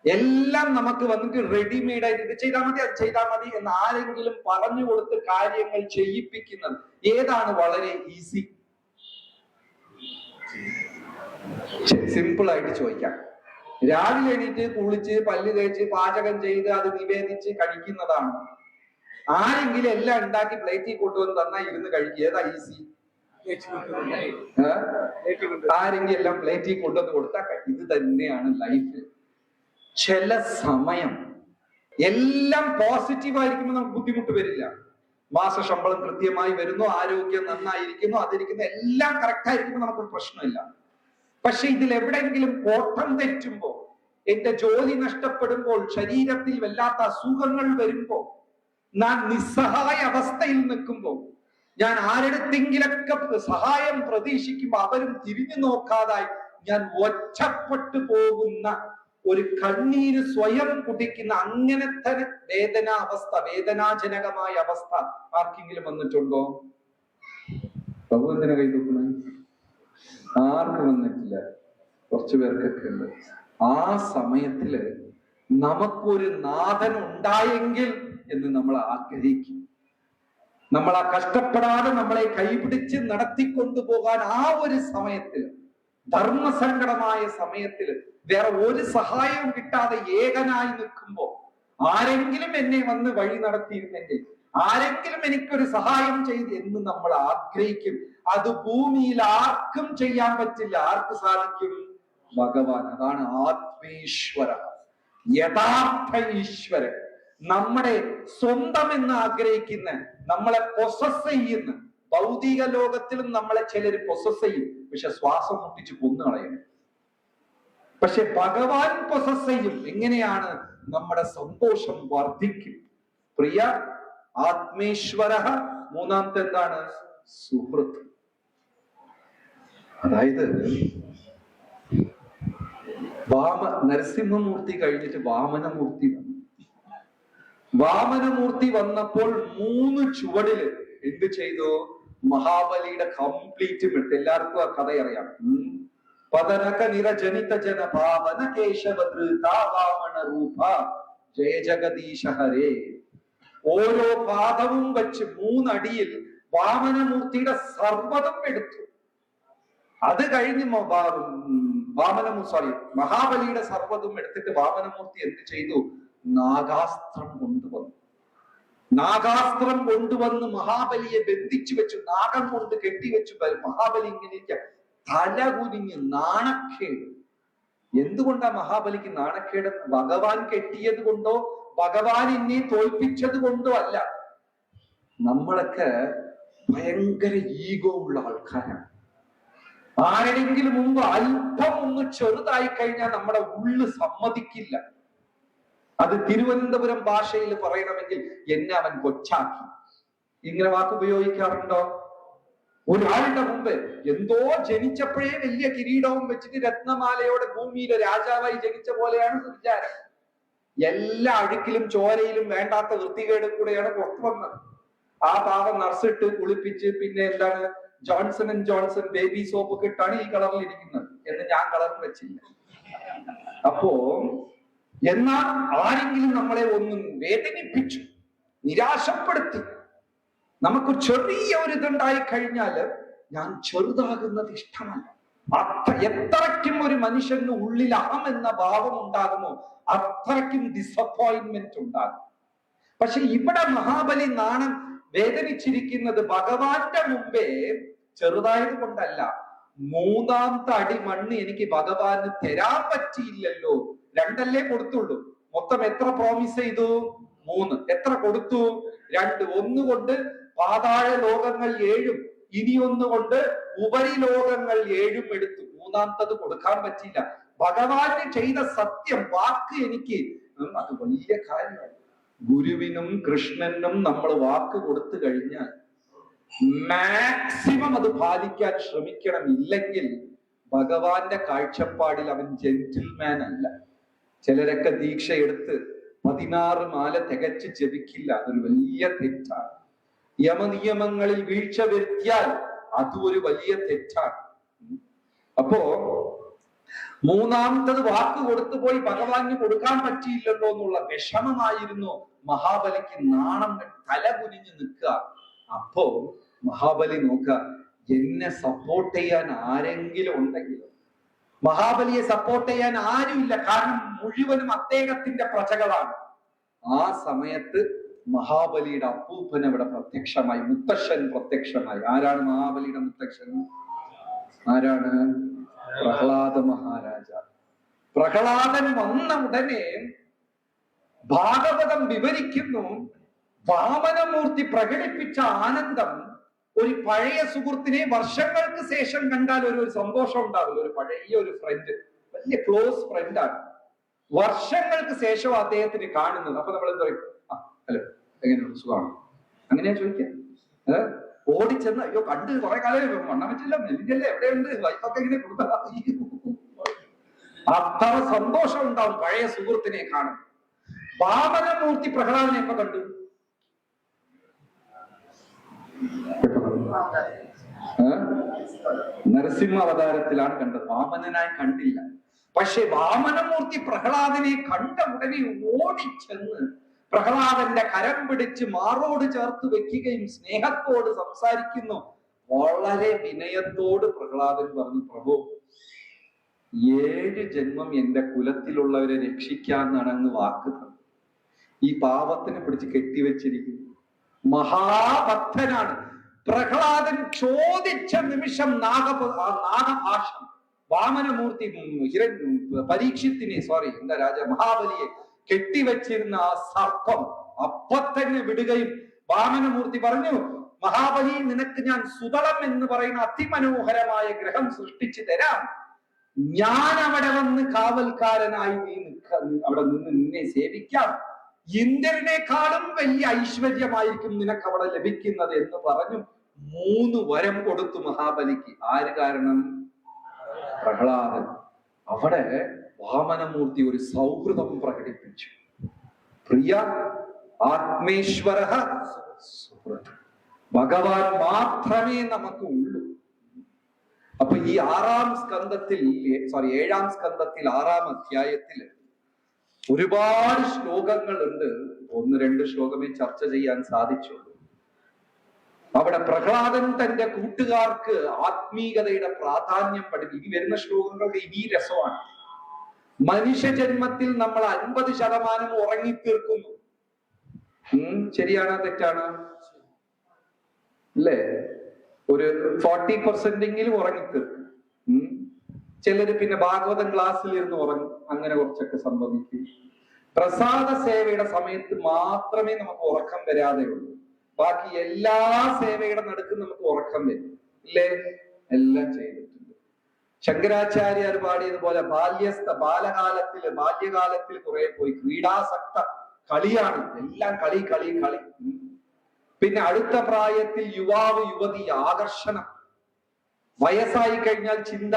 എല്ലാം നമുക്ക് വന്നിട്ട് റെഡിമെയ്ഡ് ആയിട്ട് ഇത് ചെയ്താൽ മതി, അത് ചെയ്താൽ മതി എന്ന് ആരെങ്കിലും പറഞ്ഞു കൊടുത്ത് കാര്യങ്ങൾ ചെയ്യിപ്പിക്കുന്നത് ഏതാണ് വളരെ ഈസി? സിമ്പിൾ ആയിട്ട് ചോദിക്കാം. രാവിലെ എണീറ്റ് കുളിച്ച് പല്ല് തേച്ച് പാചകം ചെയ്ത് അത് നിവേദിച്ച് കഴിക്കുന്നതാണ്. ആരെങ്കിലും എല്ലാം ഉണ്ടാക്കി പ്ലേറ്റിൽ കൊണ്ടുവന്ന് തന്നാ ഇരുന്ന് കഴിക്കുക, ഏതാ ഈസി? ആരെങ്കിലും എല്ലാം പ്ലേറ്റിൽ കൊണ്ടുവന്ന് കൊടുത്താൽ ഇത് തന്നെയാണ് ലൈഫ്. ചില സമയം എല്ലാം പോസിറ്റീവ് ആയിരിക്കുമ്പോൾ നമുക്ക് ബുദ്ധിമുട്ട് വരില്ല. മാസ ശമ്പളം കൃത്യമായി വരുന്നു, ആരോഗ്യം നന്നായിരിക്കുന്നു, അതിരിക്കുന്നു, എല്ലാം കറക്റ്റ് ആയിരിക്കുമ്പോൾ നമുക്ക് പ്രശ്നമില്ല. പക്ഷെ ഇതിൽ എവിടെയെങ്കിലും കോട്ടം തെറ്റുമ്പോ, എന്റെ ജോലി നഷ്ടപ്പെടുമ്പോൾ, ശരീരത്തിൽ വല്ലാത്ത അസുഖങ്ങൾ വരുമ്പോ, ഞാൻ നിസ്സഹായ അവസ്ഥയിൽ നിൽക്കുമ്പോൾ, ഞാൻ ആരുടെങ്കിലൊക്കെ സഹായം പ്രതീക്ഷിക്കുമ്പോ അവരും തിരിഞ്ഞു നോക്കാതായി ഞാൻ ഒറ്റപ്പെട്ടു പോകുന്ന ഒരു കണ്ണീര് സ്വയം കുടിക്കുന്ന അങ്ങനത്തെ വേദനാവസ്ഥ, വേദനാജനകമായ അവസ്ഥ ആർക്കെങ്കിലും വന്നിട്ടുണ്ടോ? ഭഗവന്തിനെ കൈ തൂക്കണേ. ആർക്കും വന്നിട്ടില്ല, കുറച്ചു പേർക്കൊക്കെ ഉണ്ട്. ആ സമയത്തില് നമുക്കൊരു നാഥൻ ഉണ്ടായെങ്കിൽ എന്ന് നമ്മൾ ആഗ്രഹിക്കും. നമ്മൾ ആ കഷ്ടപ്പെടാതെ നമ്മളെ കൈപിടിച്ച് നടത്തിക്കൊണ്ടുപോകാൻ ആ ഒരു സമയത്തിൽ, ധർമ്മസങ്കടമായ സമയത്തിൽ, വേറെ ഒരു സഹായവും കിട്ടാതെ ഏകനായി നിൽക്കുമ്പോ, ആരെങ്കിലും എന്നെ വന്ന് വഴി നടത്തിയിരുന്നെങ്കിൽ, ആരെങ്കിലും എനിക്കൊരു സഹായം ചെയ്ത് എന്ന് നമ്മൾ ആഗ്രഹിക്കും. അത് ഭൂമിയിൽ ആർക്കും ചെയ്യാൻ പറ്റില്ല. ആർക്ക് സാധിക്കും? ഭഗവാൻ. അതാണ് ആത്മീശ്വര, യഥാർത്ഥ ഈശ്വരൻ. നമ്മുടെ സ്വന്തം എന്ന് ആഗ്രഹിക്കുന്ന, നമ്മളെ പൊസസ് ചെയ്യുന്ന, ഭൗതിക ലോകത്തിലും നമ്മളെ ചിലര് പൊസസ് ചെയ്യും, പക്ഷെ ശ്വാസം മുട്ടിച്ച് കൊന്നു കളയും. പക്ഷെ ഭഗവാൻ പൊസസ് ചെയ്യും. എങ്ങനെയാണ്? നമ്മുടെ സന്തോഷം വർദ്ധിക്കും. പ്രിയ ആത്മീശ്വര. മൂന്നാമത്തെ എന്താണ്? സുഹൃത്ത്. അതായത് നരസിംഹമൂർത്തി കഴിഞ്ഞിട്ട് വാമനമൂർത്തി വന്നു. വാമനമൂർത്തി വന്നപ്പോൾ 3 ചുവടില് എന്ത് ചെയ്തു? മഹാബലിയുടെ കംപ്ലീറ്റ് വിട്ട്. എല്ലാവർക്കും ആ കഥ അറിയാം. പതനക നിരജനിത ജന ഭാവന കേശവദൃതാവാമന രൂപ ജയ ജഗദീശ ഹരേ. ഓരോ പാദവും വെച്ച് 3 അടിയിൽ വാമനമൂർത്തിയുടെ സർവ്വതം എടുത്തു. അത് കഴിഞ്ഞ് മഹാബലിയുടെ സർവ്വതും എടുത്തിട്ട് വാമനമൂർത്തി എന്ത് ചെയ്തു? നാഗാസ്ത്രം കൊണ്ടുവന്നു. നാഗാസ്ത്രം കൊണ്ടുവന്ന് മഹാബലിയെ ബന്ധിച്ചു വെച്ചു, നാഗം കൊണ്ട് കെട്ടിവെച്ചു. മഹാബലി ഇങ്ങനെ തല കുനിഞ്ഞ് നാണക്കേട്. എന്തുകൊണ്ടാ മഹാബലിക്ക് നാണക്കേട്? ഭഗവാൻ കെട്ടിയത് കൊണ്ടോ ഭഗവാൻ എന്നെ തോൽപ്പിച്ചത് കൊണ്ടോ അല്ല. നമ്മളൊക്കെ ഭയങ്കര ഈഗോ ഉള്ള ആൾക്കാരാണ്. ആരെങ്കിലും മുമ്പ് അല്പം ഒന്ന് ചെറുതായി കഴിഞ്ഞാൽ നമ്മുടെ ഉള്ളു സമ്മതിക്കില്ല. അത് തിരുവനന്തപുരം ഭാഷയിൽ പറയണമെങ്കിൽ എന്നെ അവൻ കൊച്ചാക്കി. ഇങ്ങനെ വാക്ക് ഉപയോഗിക്കാറുണ്ടോ? ഒരാളുടെ മുമ്പ് എന്തോ ജനിച്ചപ്പോഴേ വലിയ കിരീടവും വെച്ചിട്ട് രത്നമാലയോടെ ഭൂമിയിലെ രാജാവായി ജനിച്ച പോലെയാണ് വിചാരം. എല്ലാ അഴുക്കിലും ചോരയിലും വേണ്ടാത്ത വൃത്തികേട് കൂടെയാണ് പുറത്തു വന്നത്. ആ പാവം നർസിട്ട് കുളിപ്പിച്ച് പിന്നെ എന്താണ് Johnson and Johnson baby soap ഒക്കെ ഇട്ടാണ് ഈ കളറിൽ ഇരിക്കുന്നത് എന്ന് ഞാൻ കളർ വെച്ചില്ല. അപ്പോ എന്നാൽ ആരെങ്കിലും നമ്മളെ ഒന്നും വേദനിപ്പിച്ചു, നിരാശപ്പെടുത്തി, നമുക്ക് ചെറിയ ഒരു ഇതുണ്ടായി കഴിഞ്ഞാല് ഞാൻ ചെറുതാകുന്നത് ഇഷ്ടമല്ല. എത്രയ്ക്കും ഒരു മനുഷ്യന് ഉള്ളിൽ അഹം എന്ന ഭാവം ഉണ്ടാകുമോ അത്രയ്ക്കും ഡിസപ്പോയിന്റ്മെന്റ് ഉണ്ടാകും. പക്ഷെ ഇവിടെ മഹാബലി നാണം വേദനിച്ചിരിക്കുന്നത് ഭഗവാന്റെ മുമ്പേ ചെറുതായത് കൊണ്ടല്ല. 3ാമത്തെ അടി മണ്ണ് എനിക്ക് ഭഗവാന് തരാൻ പറ്റിയില്ലല്ലോ 2 കൊടുത്തുള്ളൂ. മൊത്തം എത്ര പ്രോമിസ് ചെയ്തു? 3. എത്ര കൊടുത്തു? 2. 1 കൊണ്ട് പാതാഴ ലോകങ്ങൾ 7, ഇനി 1 കൊണ്ട് ഉപരിലോകങ്ങൾ 7 എടുത്തു. 3ാമത്തത് കൊടുക്കാൻ പറ്റിയില്ല. ഭഗവാന് ചെയ്ത സത്യം വാക്ക് എനിക്ക് അത് വലിയ കാര്യമാണ്. ഗുരുവിനും കൃഷ്ണനും നമ്മൾ വാക്ക് കൊടുത്തു കഴിഞ്ഞാൽ മാക്സിമം അത് പാലിക്കാൻ ശ്രമിക്കണം. ഇല്ലെങ്കിൽ ഭഗവാന്റെ കാഴ്ചപ്പാടിൽ അവൻ ജെന്റിൽമാൻ അല്ല. ചിലരൊക്കെ ദീക്ഷ എടുത്ത് 16 മാല തികച്ച് ജപിക്കില്ല. അതൊരു വലിയ തെറ്റാണ്. യമനിയമങ്ങളിൽ വീഴ്ച വരുത്തിയാൽ അതും ഒരു വലിയ തെറ്റാണ്. അപ്പോ 3ാമത്തത് വാക്ക് കൊടുത്തു പോയി ഭഗവാന് കൊടുക്കാൻ പറ്റിയില്ലല്ലോ എന്നുള്ള വിഷമമായിരുന്നു മഹാബലിക്ക്. നാണം തല കുനിഞ്ഞു നിൽക്കുക. അപ്പോ മഹാബലി നോക്കുക, എന്നെ സപ്പോർട്ട് ചെയ്യാൻ ആരെങ്കിലും ഉണ്ടെങ്കിലും. മഹാബലിയെ സപ്പോർട്ട് ചെയ്യാൻ ആരുമില്ല, കാരണം മുഴുവനും അദ്ദേഹത്തിന്റെ പ്രജകളാണ്. ആ സമയത്ത് മഹാബലിയുടെ അപ്പൂപ്പൻ അവിടെ പ്രത്യക്ഷമായി, മുത്തശ്ശൻ പ്രത്യക്ഷമായി. ആരാണ് മഹാബലിയുടെ മുത്തശ്ശൻ? ആരാണ്? പ്രഹ്ലാദ മഹാരാജ. പ്രഹ്ലാദൻ വന്ന ഉടനെ ഭാഗവതം വിവരിക്കുന്നു, വാമനമൂർത്തി പ്രകടിപ്പിച്ച ആനന്ദം ഒരു പഴയ സുഹൃത്തിനെ വർഷങ്ങൾക്ക് ശേഷം കണ്ടാൽ ഒരു സന്തോഷം ഉണ്ടാവില്ല. ഒരു പഴയ ഒരു ഫ്രണ്ട്, വലിയ ക്ലോസ് ഫ്രണ്ടാണ്, വർഷങ്ങൾക്ക് ശേഷം അദ്ദേഹത്തിന് കാണുന്നത്. അപ്പൊ നമ്മൾ എന്താ പറയും? ഹലോ, എങ്ങനെയാണ്, സുഖമാണ്? അങ്ങനെയാ ചോദിക്കാം. ഓടിച്ചെന്ന് അയ്യോ കണ്ട് കുറെ കാലം മണ്ണ പറ്റില്ല, മെലിഞ്ഞല്ലേ, എവിടെയുണ്ട്, വൈഫൊക്കെ ഇങ്ങനെ കൊടുത്താ അത്ര സന്തോഷം ഉണ്ടാവും പഴയ സുഹൃത്തിനെ കാണും. വാമനമൂർത്തി പ്രഹ്ലാദനെ എപ്പോ കണ്ടു? നരസിംഹ അവതാരത്തിലാണ് കണ്ടത്, വാമനനായി കണ്ടില്ല. പക്ഷെ വാമനമൂർത്തി പ്രഹ്ലാദനെ കണ്ട ഉടനെ ഓടിച്ചെന്ന് പ്രഹ്ലാദന്റെ കരം പിടിച്ച് മാറോട് ചേർത്ത് വെക്കുകയും സ്നേഹത്തോട് സംസാരിക്കുന്നു. വളരെ വിനയത്തോട് പ്രഹ്ലാദൻ പറഞ്ഞു, പ്രഭു 7 ജന്മം എന്റെ കുലത്തിലുള്ളവരെ രക്ഷിക്കാന്നാണ് അങ്ങ് വാക്ക് തന്നത്. ഈ പാവത്തിനെ പിടിച്ച് കെട്ടിവെച്ചിരിക്കുന്നു. മഹാഭക്തനാണ് പ്രഹ്ലാദൻ. ചോദിച്ച നിമിഷം നാഗഭാഷം വാമനമൂർത്തി പരീക്ഷത്തിനെ മഹാബലിയെ കെട്ടിവെച്ചിരുന്ന ആ സർപ്പം അപ്പൊ തന്നെ വിടുകയും വാമനമൂർത്തി പറഞ്ഞു, മഹാബലി, നിനക്ക് ഞാൻ സുതളം എന്ന് പറയുന്ന അതിമനോഹരമായ ഗ്രഹം സൃഷ്ടിച്ചു തരാം. ഞാൻ അവിടെ വന്ന് കാവൽക്കാരനായി അവിടെ നിന്ന് നിന്നെ സേവിക്കാം. ഇന്ദ്രനേക്കാളും വലിയ ഐശ്വര്യമായിരിക്കും നിനക്ക് അവിടെ ലഭിക്കുന്നത് എന്ന് പറഞ്ഞു 3 വരം കൊടുത്തു മഹാബലിക്ക്. ആര് കാരണം? പ്രഹ്ലാദൻ. അവിടെ വാമനമൂർത്തി ഒരു സൗഹൃദം പ്രകടിപ്പിച്ചു. പ്രിയ ആത്മേശ്വര, ഭഗവാൻ മാത്രമേ നമുക്ക് ഉള്ളൂ. അപ്പൊ ഈ 7ാം സ്കന്ധത്തിൽ 6ാം അധ്യായത്തിൽ ഒരുപാട് ശ്ലോകങ്ങളുണ്ട്. 1-2 ശ്ലോകമേ ചർച്ച ചെയ്യാൻ സാധിച്ചുള്ളൂ. അവിടെ പ്രഹ്ലാദൻ തന്റെ കൂട്ടുകാർക്ക് ആത്മീയതയുടെ പ്രാധാന്യം പഠിപ്പിക്കും. ഈ വരുന്ന ശ്ലോകങ്ങളുടെ ഇനി രസമാണ്. മനുഷ്യജന്മത്തിൽ നമ്മൾ 50% ഉറങ്ങിത്തീർക്കുന്നു. ശരിയാണോ തെറ്റാണ്? അല്ലേ? ഒരു 40% ഉറങ്ങിത്തീർക്കും. ചിലര് പിന്നെ ഭാഗവതം ക്ലാസ്സിൽ ഇരുന്ന് ഉറങ്ങും. അങ്ങനെ കുറച്ചൊക്കെ സംഭവിക്കും. പ്രസാദ സേവയുടെ സമയത്ത് മാത്രമേ നമുക്ക് ഉറക്കം വരാതെ ഉള്ളൂ. ബാക്കി എല്ലാ സേവയുടെ നടുക്കും നമുക്ക് ഉറക്കം വരും. ഇല്ലേ? എല്ലാം ചെയ്തിട്ടുണ്ട്. ശങ്കരാചാര്യർ പാടിയതുപോലെ ബാല്യകാലത്തിൽ കുറെ പോയി. ക്രീഡാസക്ത കളിയാണ്, എല്ലാം കളി. പിന്നെ അടുത്ത പ്രായത്തിൽ യുവാവ് യുവതി ആകർഷണം. വയസ്സായി കഴിഞ്ഞാൽ ചിന്ത.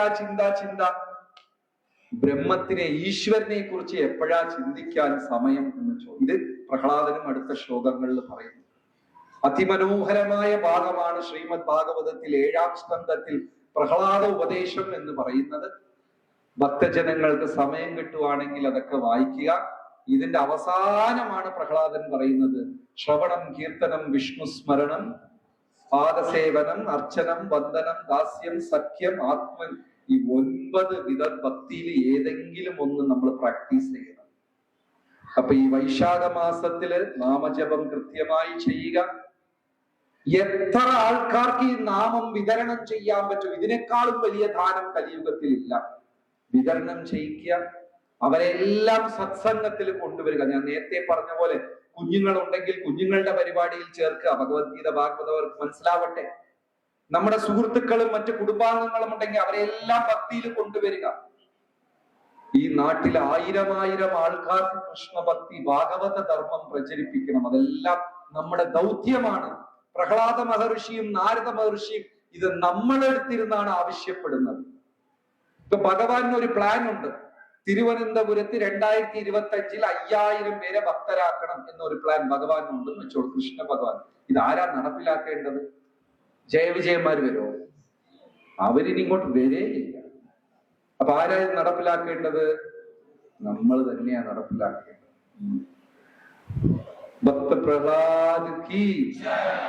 ബ്രഹ്മത്തിനെ, ഈശ്വരനെ കുറിച്ച് എപ്പോഴാ ചിന്തിക്കാൻ സമയം എന്ന് ചോദിക്കും. ഇത് പ്രഹ്ലാദനും അടുത്ത ശ്ലോകങ്ങളിൽ പറയുന്നു. അതിമനോഹരമായ ഭാഗമാണ് ശ്രീമദ് ഭാഗവതത്തിൽ 7ാം സ്കന്ധത്തിൽ പ്രഹ്ലാദ ഉപദേശം എന്ന് പറയുന്നത്. ഭക്തജനങ്ങൾക്ക് സമയം കിട്ടുവാണെങ്കിൽ അതൊക്കെ വായിക്കുക. ഇതിന്റെ അവസാനമാണ് പ്രഹ്ലാദൻ പറയുന്നത്, ശ്രവണം, കീർത്തനം, വിഷ്ണു സ്മരണം, പാദസേവനം, അർച്ചനം, വന്ദനം, ദാസ്യം, സഖ്യം, ആത്മൻ. ഈ 9 വിധ ഭക്തിയിൽ ഏതെങ്കിലും ഒന്ന് നമ്മൾ പ്രാക്ടീസ് ചെയ്യണം. അപ്പൊ ഈ വൈശാഖ മാസത്തില് നാമജപം കൃത്യമായി ചെയ്യുക. എത്ര ആൾക്കാർക്ക് ഈ നാമം വിതരണം ചെയ്യാൻ പറ്റും? ഇതിനേക്കാളും വലിയ ദാനം കലിയുഗത്തിൽ ഇല്ല. വിതരണം ചെയ്യിക്കുക. അവരെല്ലാം സത്സംഗത്തിൽ കൊണ്ടുവരിക. ഞാൻ നേരത്തെ പറഞ്ഞ പോലെ കുഞ്ഞുങ്ങളുണ്ടെങ്കിൽ കുഞ്ഞുങ്ങളുടെ പരിപാടിയിൽ ചേർക്കുക. ഭഗവത്ഗീത ഭാഗവതവർക്ക് മനസ്സിലാവട്ടെ. നമ്മുടെ സുഹൃത്തുക്കളും മറ്റു കുടുംബാംഗങ്ങളും ഉണ്ടെങ്കിൽ അവരെല്ലാം ഭക്തിയിൽ കൊണ്ടുവരിക. ഈ നാട്ടിൽ ആയിരം ആൾക്കാർക്ക് കൃഷ്ണഭക്തി ഭാഗവത ധർമ്മം പ്രചരിപ്പിക്കണം. അതെല്ലാം നമ്മുടെ ദൗത്യമാണ്. പ്രഹ്ലാദ മഹർഷിയും നാരദ മഹർഷിയും ഇത് നമ്മളെടുത്തിരുന്നാണ് ആവശ്യപ്പെടുന്നത്. ഇപ്പൊ ഭഗവാന് ഒരു പ്ലാൻ ഉണ്ട്. തിരുവനന്തപുരത്ത് 2025 5000 പേരെ ഭക്തരാക്കണം എന്നൊരു പ്ലാൻ ഭഗവാനുണ്ടെന്ന് വെച്ചോളൂ. കൃഷ്ണ ഭഗവാൻ ഇതാരാ നടപ്പിലാക്കേണ്ടത്? ജയവിജയന്മാർ വരുമോ? അവരിനി ഇങ്ങോട്ട് വരേയില്ല. അപ്പൊ ആരാ ഇത് നടപ്പിലാക്കേണ്ടത്? നമ്മൾ തന്നെയാണ് നടപ്പിലാക്കേണ്ടത്. ഭക്ത പ്രഹ്ലാദ് കി,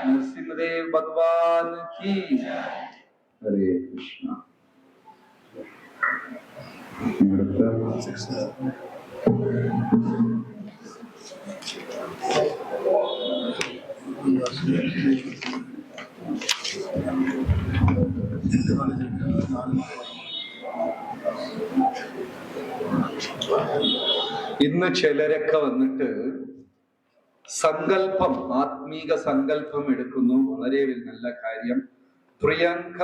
നരസിംഹദേവ് ഭഗവാൻ കി. ഹരേ കൃഷ്ണ. ഇന്ന് ചിലരൊക്കെ വന്നിട്ട് സങ്കല്പം, ആത്മീക സങ്കല്പം എടുക്കുന്നു. വളരെ നല്ല കാര്യം. പ്രിയങ്ക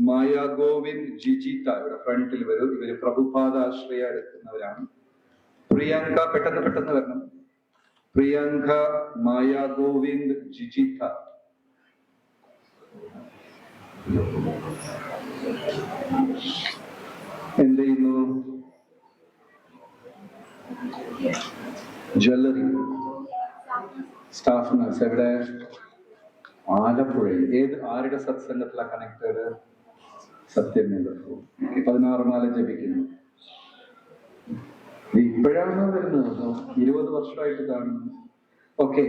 മായ ഗോവിന്ദ് ജിജിത ഇവിടെ ഫ്രണ്ടിൽ വരും. ഇവര് പ്രഭുപാദ ആശ്രയ എടുക്കുന്നവരാണ്. പ്രിയങ്ക പെട്ടെന്ന് വരണം. പ്രിയങ്ക മായ ഗോവിന്ദ് ജിജിത. എന്ത് ചെയ്യുന്നു? Jewellery staff nurse. എവിടെ? ആലപ്പുഴയിൽ. ആരുടെ സത്സംഗത്തിലാണ് കണക്റ്റഡ്? സത്യമേവ. 16 മാല ജപിക്കുന്നു. ഇപ്പോഴാണ് വരുന്നത്. 20 വർഷമായിട്ട് കാണുന്നു. ഓക്കെ.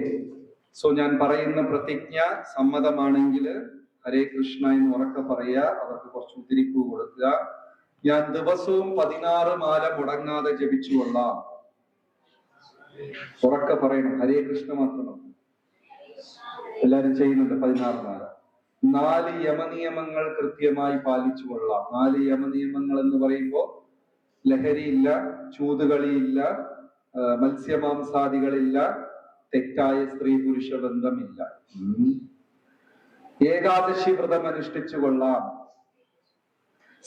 സോ ഞാൻ പറയുന്ന പ്രതിജ്ഞ സമ്മതമാണെങ്കിൽ ഹരേ കൃഷ്ണ എന്ന് ഉറക്കെ പറയുക. അവർക്ക് കുറച്ച് ഉദ്ധരിപ്പ് കൊടുക്കുക. ഞാൻ ദിവസവും 16 മാല മുടങ്ങാതെ ജപിച്ചു കൊള്ളാം. ഉറക്കെ പറയണം. ഹരേ കൃഷ്ണ മാത്രമാണ്. എല്ലാരും ചെയ്യുന്നുണ്ട് 16 മാല. 4 യമനിയമങ്ങൾ കൃത്യമായി പാലിച്ചു കൊള്ളാം. 4 യമനിയമങ്ങൾ എന്ന് പറയുമ്പോൾ ലഹരിയില്ല, ചൂതുകളിയില്ല, മത്സ്യമാംസാദികളില്ല, തെറ്റായ സ്ത്രീ പുരുഷ ബന്ധമില്ല. ഏകാദശി വ്രതം അനുഷ്ഠിച്ചു കൊള്ളാം.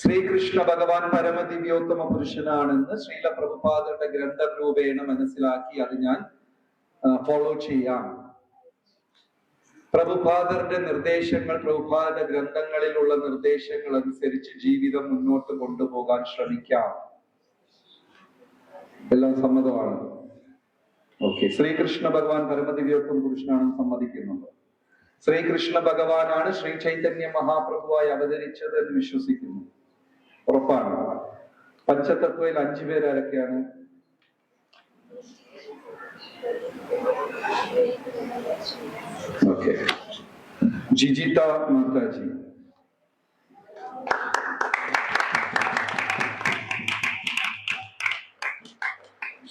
ശ്രീകൃഷ്ണ ഭഗവാൻ പരമദിവ്യോത്തമ പുരുഷനാണെന്ന് ശ്രീല പ്രഭുപാദരുടെ ഗ്രന്ഥ രൂപേണ മനസ്സിലാക്കി അത് ഞാൻ ഫോളോ ചെയ്യാം. പ്രഭുപാദരുടെ നിർദ്ദേശങ്ങൾ, പ്രഭുപാദരുടെ ഗ്രന്ഥങ്ങളിലുള്ള നിർദ്ദേശങ്ങൾ അനുസരിച്ച് ജീവിതം മുന്നോട്ട് കൊണ്ടുപോകാൻ ശ്രമിക്കാം. എല്ലാം സമ്മതമാണ്. ഓക്കെ. ശ്രീകൃഷ്ണ ഭഗവാൻ പരമദിവ്യോത്തമ പുരുഷനാണെന്ന് സമ്മതിക്കുന്നുണ്ട്. ശ്രീകൃഷ്ണ ഭഗവാനാണ് ശ്രീ ചൈതന്യ മഹാപ്രഭുവായി അവതരിച്ചത് എന്ന് വിശ്വസിക്കുന്നു. ഉറപ്പാണ്. പഞ്ചതത്വയിൽ 5 പേരാരൊക്കെയാണ്? ഓക്കെ. ജിജിത മാതാജി,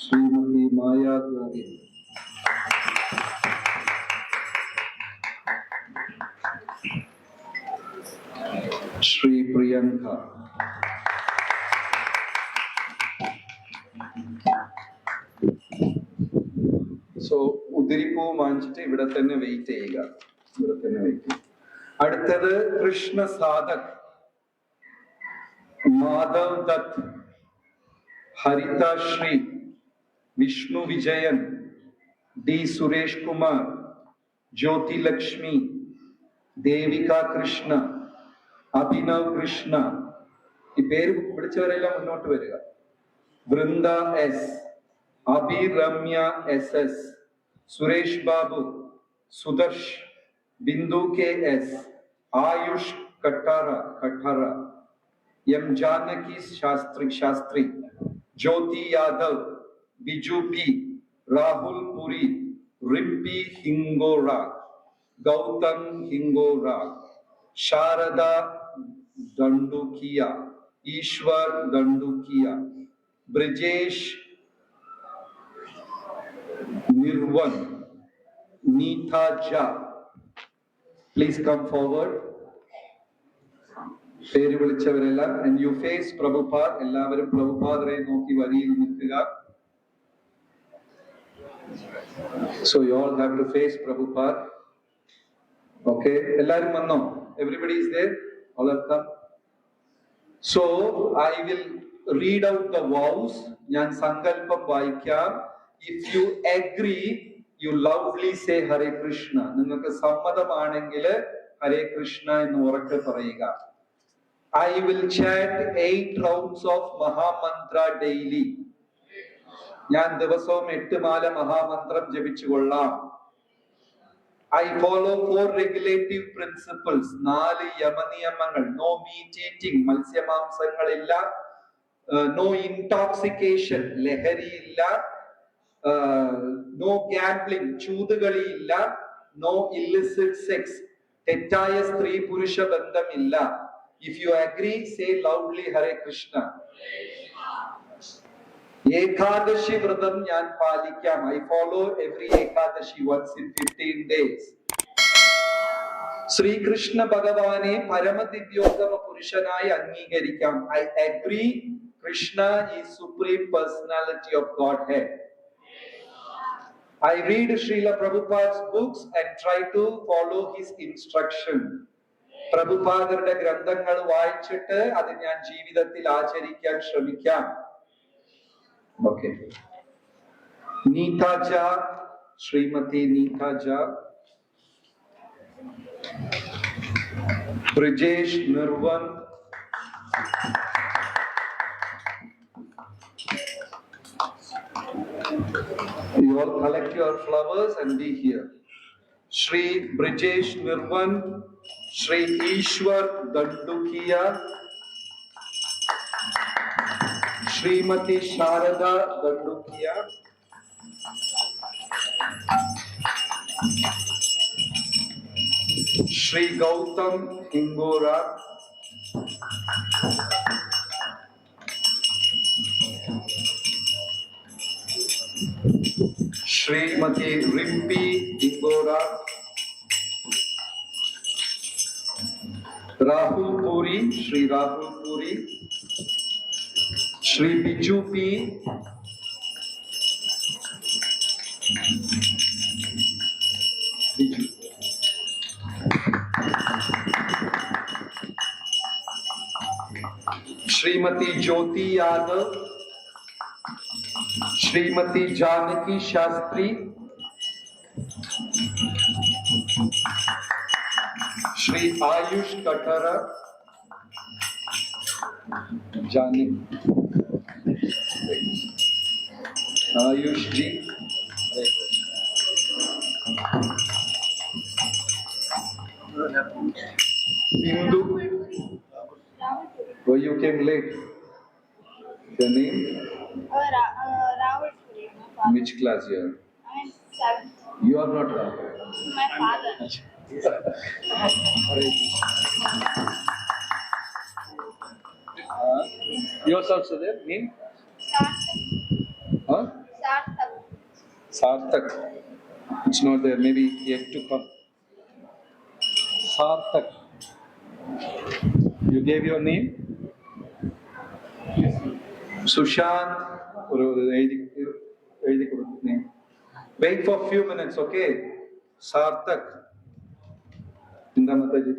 ശ്രീമതി മായ ഗോവിന്ദ്, ശ്രീ പ്രിയങ്ക, സോ ഉദ്ധരിപ്പൂവ് വാങ്ങിച്ചിട്ട് ഇവിടെ തന്നെ വെയിറ്റ് ചെയ്യുക. ഇവിടെ തന്നെ വെയിറ്റ്. അടുത്തത് കൃഷ്ണ സാധക്, മാധവ് ദത്ത്, ഹരിത ശ്രീ, വിഷ്ണു വിജയൻ, ഡി സുരേഷ് കുമാർ, ജ്യോതി ലക്ഷ്മി, ദേവിക കൃഷ്ണ, അഭിനവ് കൃഷ്ണ. ഈ പേര് വിളിച്ചവരെല്ലാം മുന്നോട്ട് വരിക. Vrinda S, Abhi Ramya S S, Suresh Babu, Sudarsh, Bindu K S, Ayush Kathara, M Janaki Shastri, Jyoti Yadav, Biju P, Rahul Puri, റിംപി ഹിംഗോറ, Gautam ഹിംഗോറ, Sharada ദണ്ഡുകിയ, Easwar ദണ്ഡുകിയ, Brijesh Nirvan, Neetha ജ. Please come forward. പേര് വിളിച്ചവരെല്ലാം and you face Prabhupada. എല്ലാവരും പ്രഭുപാദരെ നോക്കി വരിയിൽ നിൽക്കുക. So you all have to face Prabhupada. Okay, എല്ലാവരും വന്നോ? Everybody is there? All have come. So I will read out the vows. ഞാൻ സങ്കല്പം വായിക്കാം. If you agree, you loudly say Hare Krishna. നിങ്ങൾക്ക് സമ്മതമാണെങ്കിൽ ഹരേ കൃഷ്ണ എന്ന് ഉറക്കെ പറയുക. I will chant 8 rounds of Mahamantra daily. ഞാൻ ദിവസവും 8 മാല മഹാമന്ത്രം ജപിച്ചു കൊള്ളാം. I follow 4 regulative principles. 4 യമനിയമങ്ങൾ. No meat eating, മത്സ്യമാംസങ്ങളില്ല. No intoxication, ലഹരിയില്ല. No gambling, ചൂതുകളിയില്ല. No illicit sex, തെറ്റായ സ്ത്രീ പുരുഷ ബന്ധമില്ല. If you agree, say loudly Hare Krishna. Ekadashi വ്രതം ഞാൻ പാലിക്കാം. I follow every Ekadashi once in 15 days. Sreekrishna ഭഗവാനെ പരമദിവ്യോത്തമ പുരുഷനായി അംഗീകരിക്കാം. I agree Krishna is supreme personality of Godhead. I read Srila Prabhupada's books and try to follow his instruction. പ്രഭുപാദരുടെ ഗ്രന്ഥങ്ങൾ വായിച്ചിട്ട് അത് ഞാൻ ജീവിതത്തിൽ ആചരിക്കാൻ ശ്രമിക്കാം. Okay. Neetaja, Shrimati Neetaja. Brijesh Nirvan. You all collect your flowers and be here. Shri Brijesh Nirvan, Shri Ishwar Dandukia, Shrimati Sharada Dandukia, Shri Gautam Hingora, Shrimati Rimpi Hingora, Rahul Puri, Shri Rahul Puri, Shri Biju P, Biju. Shrimati Jyoti Yadav, Shrimati Janaki Shastri, Shri Ayush Katara, Janaki, Ayush ji, Hindu. Why you came late? Your name? Rahul. Which class you are? I'm in 7th. You are not Rahul. My father. Yours also there? Name? Sarthak. Huh? Sarthak. Sarthak. It's not there. Maybe yet to come. Sarthak. You gave your name? Sushant. Name. Wait for a few minutes, okay? Sarthak. Indra Mataji.